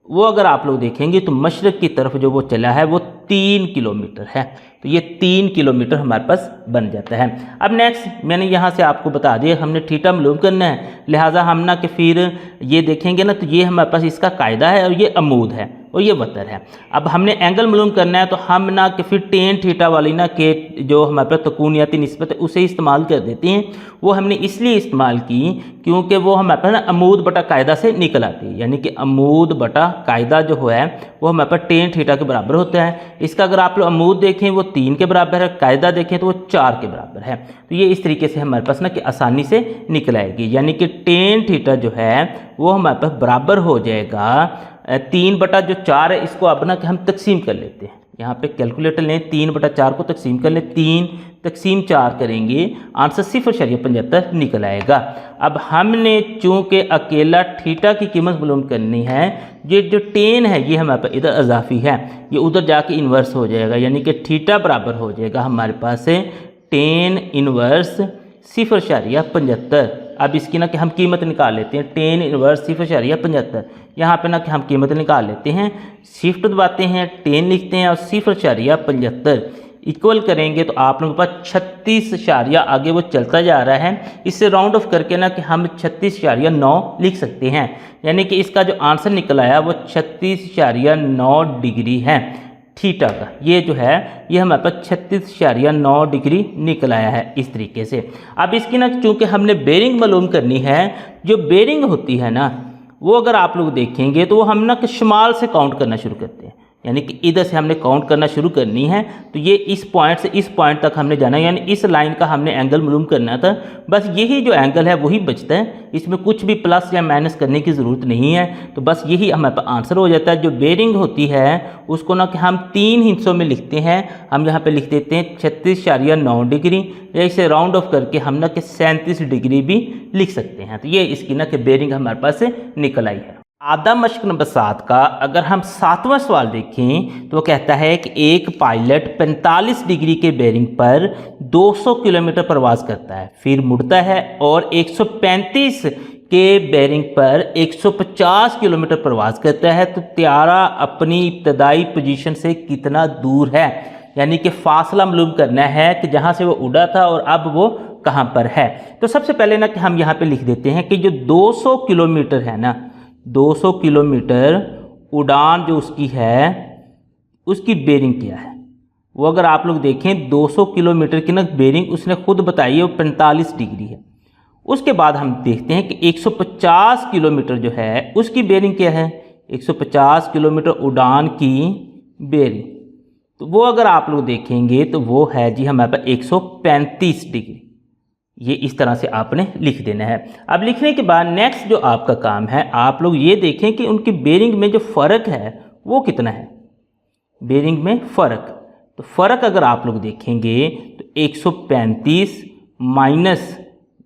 [SPEAKER 1] वो अगर आप लोग देखेंगे तो मशरक़ की तरफ जो वो चला है वो 3 किलोमीटर है, तो ये 3 किलोमीटर हमारे पास बन जाता है। अब नेक्स्ट मैंने यहाँ से आपको बता दिया हमने थीटा मालूम करना है, लिहाजा हम ना कि फिर ये देखेंगे ना तो ये हमारे पास इसका कायदा है और ये अमूद है और ये वतर है। अब हमने एंगल मालूम करना है तो हम ना कि फिर टेन थीटा वाली ना के जो हमारे पास तकूनियाती निस्बत है उसे इस्तेमाल कर देते हैं। वो हमने इसलिए इस्तेमाल की क्योंकि वो हमारे पास ना अमूद बटा कायदा से निकल आती है, यानी कि अमूद बटा कायदा जो है वो हमारे पास टेन थीटा के बराबर होता है। इसका अगर आप लोग अमूद देखें वो 3 के बराबर है, कायदा देखें तो वो 4 के बराबर है। तो ये इस तरीके से हमारे पास ना कि आसानी से निकल आएगी, यानी कि टेन थीटा जो है वो हमारे पास बराबर हो जाएगा 3 बटा जो 4 है, इसको अब ना कि हम तकसीम कर लेते हैं। यहाँ पे कैलकुलेटर लें, 3 बटा 4 को तकसीम कर लें, 3 तकसीम 4 करेंगे आंसर 0.75 निकल आएगा। अब हमने चूँकि अकेला थीटा की कीमत मालूम करनी है, ये जो टेन है ये हमारे पास इधर अजाफी है, ये उधर जाके इन्वर्स हो जाएगा, यानी कि थीटा बराबर हो जाएगा हमारे पास से टेन इन्वर्स 0.75। अब इसकी ना कि हम कीमत निकाल लेते हैं, टेन इन्वर्स 0.75। यहाँ पे ना कि हम कीमत निकाल लेते हैं, शिफ्ट दबाते हैं, 10 लिखते हैं और 0.75 इक्वल करेंगे तो आप लोगों के पास 36 आगे वो चलता जा रहा है। इससे राउंड ऑफ करके ना कि हम 36.9 लिख सकते हैं, यानी कि इसका जो आंसर निकल आया वो 36.9 डिग्री है थीटा का। ये जो है ये हमारे पास 36.9 डिग्री निकल आया है इस तरीके से। अब इसकी ना चूँकि हमने बेरिंग मालूम करनी है, जो बेरिंग होती है ना वो अगर आप लोग देखेंगे तो वो हम ना कि शुमाल से काउंट करना शुरू करते हैं, यानी कि इधर से हमने काउंट करना शुरू करनी है। तो ये इस पॉइंट से इस पॉइंट तक हमने जाना है, यानी इस लाइन का हमने एंगल मालूम करना था। बस यही जो एंगल है वही बचता है, इसमें कुछ भी प्लस या माइनस करने की ज़रूरत नहीं है। तो बस यही हमारे पास आंसर हो जाता है। जो बेरिंग होती है उसको ना कि हम 3 हिस्सों में लिखते हैं। हम यहाँ पे लिख देते हैं 36.9 डिग्री, या इसे राउंड ऑफ करके हम ना कि 37 डिग्री भी लिख सकते हैं। तो ये इसकी ना कि बेरिंग हमारे पास से निकल आई है। आधा मश्क नंबर 7 का अगर हम 7वां सवाल देखें तो वो कहता है कि एक पायलट 45 डिग्री के बेरिंग पर 200 किलोमीटर प्रवास करता है, फिर मुड़ता है और 135 के बेरिंग पर 150 किलोमीटर प्रवास करता है। तो त्यारा अपनी इब्तदाई पोजीशन से कितना दूर है, यानी कि फासला मालूम करना है कि जहाँ से वो उड़ा था और अब वो कहाँ पर है। तो सबसे पहले ना कि हम यहाँ पे लिख देते हैं कि जो 200 किलोमीटर है ना, 200 किलोमीटर उड़ान जो उसकी है उसकी बेरिंग क्या है। वो अगर आप लोग देखें 200 किलोमीटर की ना बेरिंग उसने खुद बताई है वो 45 डिग्री है। उसके बाद हम देखते हैं कि 150 किलोमीटर जो है उसकी बेरिंग क्या है। 150 किलोमीटर उड़ान की बेरिंग, तो वो अगर आप लोग देखेंगे तो वो है जी हमारे पास 135 डिग्री। ये इस तरह से आपने लिख देना है। अब लिखने के बाद नेक्स्ट जो आपका काम है, आप लोग ये देखें कि उनकी बेरिंग में जो फ़र्क है वो कितना है। बेरिंग में फ़र्क, तो फ़र्क अगर आप लोग देखेंगे तो 135 माइनस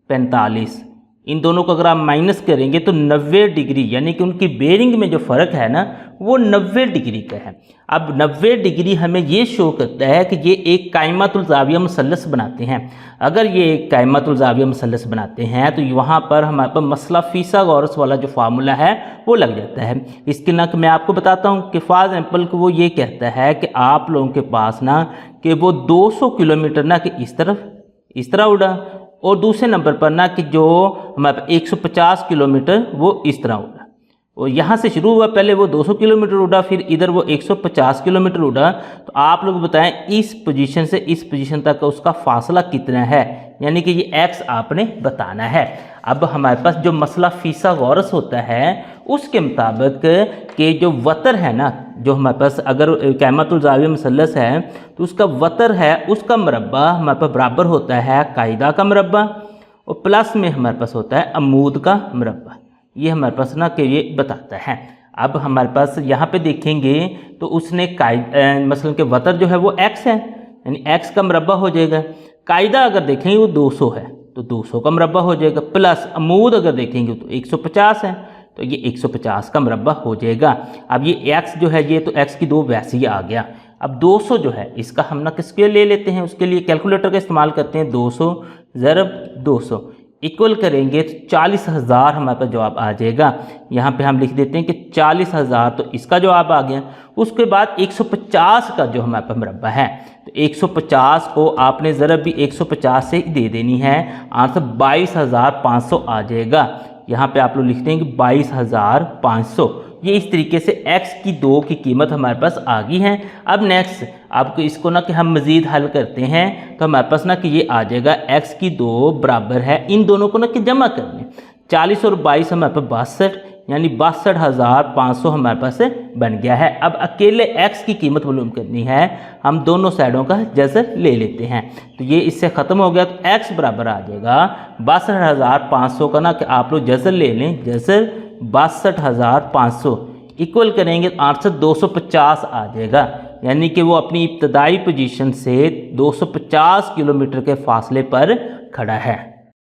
[SPEAKER 1] 45, इन दोनों को अगर आप माइनस करेंगे तो 90 डिग्री, यानी कि उनकी बेरिंग में जो फ़र्क है ना वो 90 डिग्री का है। अब 90 डिग्री हमें ये शो करता है कि ये एक कायमतुल ज़ाविया मुसल्लस बनाते हैं। अगर ये एक कायमतुल ज़ाविया मुसल्लस बनाते हैं तो वहाँ पर हमारे पास मसला फिसागोरस वाला जो फार्मूला है वो लग जाता है। इसके ना मैं आपको बताता हूँ कि फॉर एग्जाम्पल को वो ये कहता है कि आप लोगों के पास ना कि वो 200 किलोमीटर ना कि इस तरह उड़ा, और दूसरे नंबर पर ना कि जो हमारे 150 किलोमीटर वो इस तरह उड़ा। और यहाँ से शुरू हुआ, पहले वो 200 किलोमीटर उड़ा, फिर इधर वो 150 किलोमीटर उड़ा। तो आप लोग बताएं इस पोजीशन से इस पोजीशन तक का उसका फासला कितना है, यानी कि ये x आपने बताना है। अब हमारे पास जो मसला फिसागोरस होता है उसके मुताबिक कि जो वतर है ना, जो हमारे पास अगर कायमतुल ज़ाविया मुसल्लस है तो उसका वतर है उसका मरबा हमारे पास बराबर होता है कायदा का मरबा, और प्लस में हमारे पास होता है अमूद का मरबा। ये हमारे पास ना कि ये बताता है। अब हमारे पास यहाँ पे देखेंगे तो उसने मसलन के वतर जो है वो x है, यानी x का मरबा हो जाएगा। कायदा अगर देखेंगे वो 200 है तो 200 का मरबा हो जाएगा, प्लस अमूद अगर देखेंगे तो 150 है तो ये 150 का मरबा हो जाएगा। अब ये x जो है ये तो x की 2 वैसे ही आ गया। अब 200 जो है इसका हम ना किसके ले लेते हैं, उसके लिए कैलकुलेटर का इस्तेमाल करते हैं। 200 ज़रब 200 इक्वल करेंगे तो 40,000 हमारे पास जवाब आ जाएगा। यहाँ पे हम लिख देते हैं कि 40,000 तो इसका जवाब आ गया। उसके बाद 150 का जो हमारे पास मरबा है तो 150 को आपने ज़रब भी 150 से दे देनी है, आंसर 22,500 आ जाएगा। यहाँ पे आप लोग लिख देंगे 22,500। ये इस तरीके से x की 2 की कीमत हमारे पास आ गई है। अब नेक्स्ट आपको इसको ना कि हम मज़ीद हल करते हैं तो हमारे पास ना कि ये आ जाएगा x की 2 बराबर है, इन दोनों को ना कि जमा कर लें, 40 और 22 हमारे पास 62, यानी 62,500 हमारे पास से बन गया है। अब अकेले x की कीमत मालूम करनी है, हम दोनों साइडों का जज़र ले लेते हैं तो ये इससे ख़त्म हो गया। तो x बराबर आ जाएगा 62,500 का ना कि आप लोग जज़र ले लें, जज़र 62,500 इक्वल करेंगे तो आंसर 250 आ जाएगा, यानी कि वो अपनी इब्तदाई पोजीशन से 250 किलोमीटर के फासले पर खड़ा है।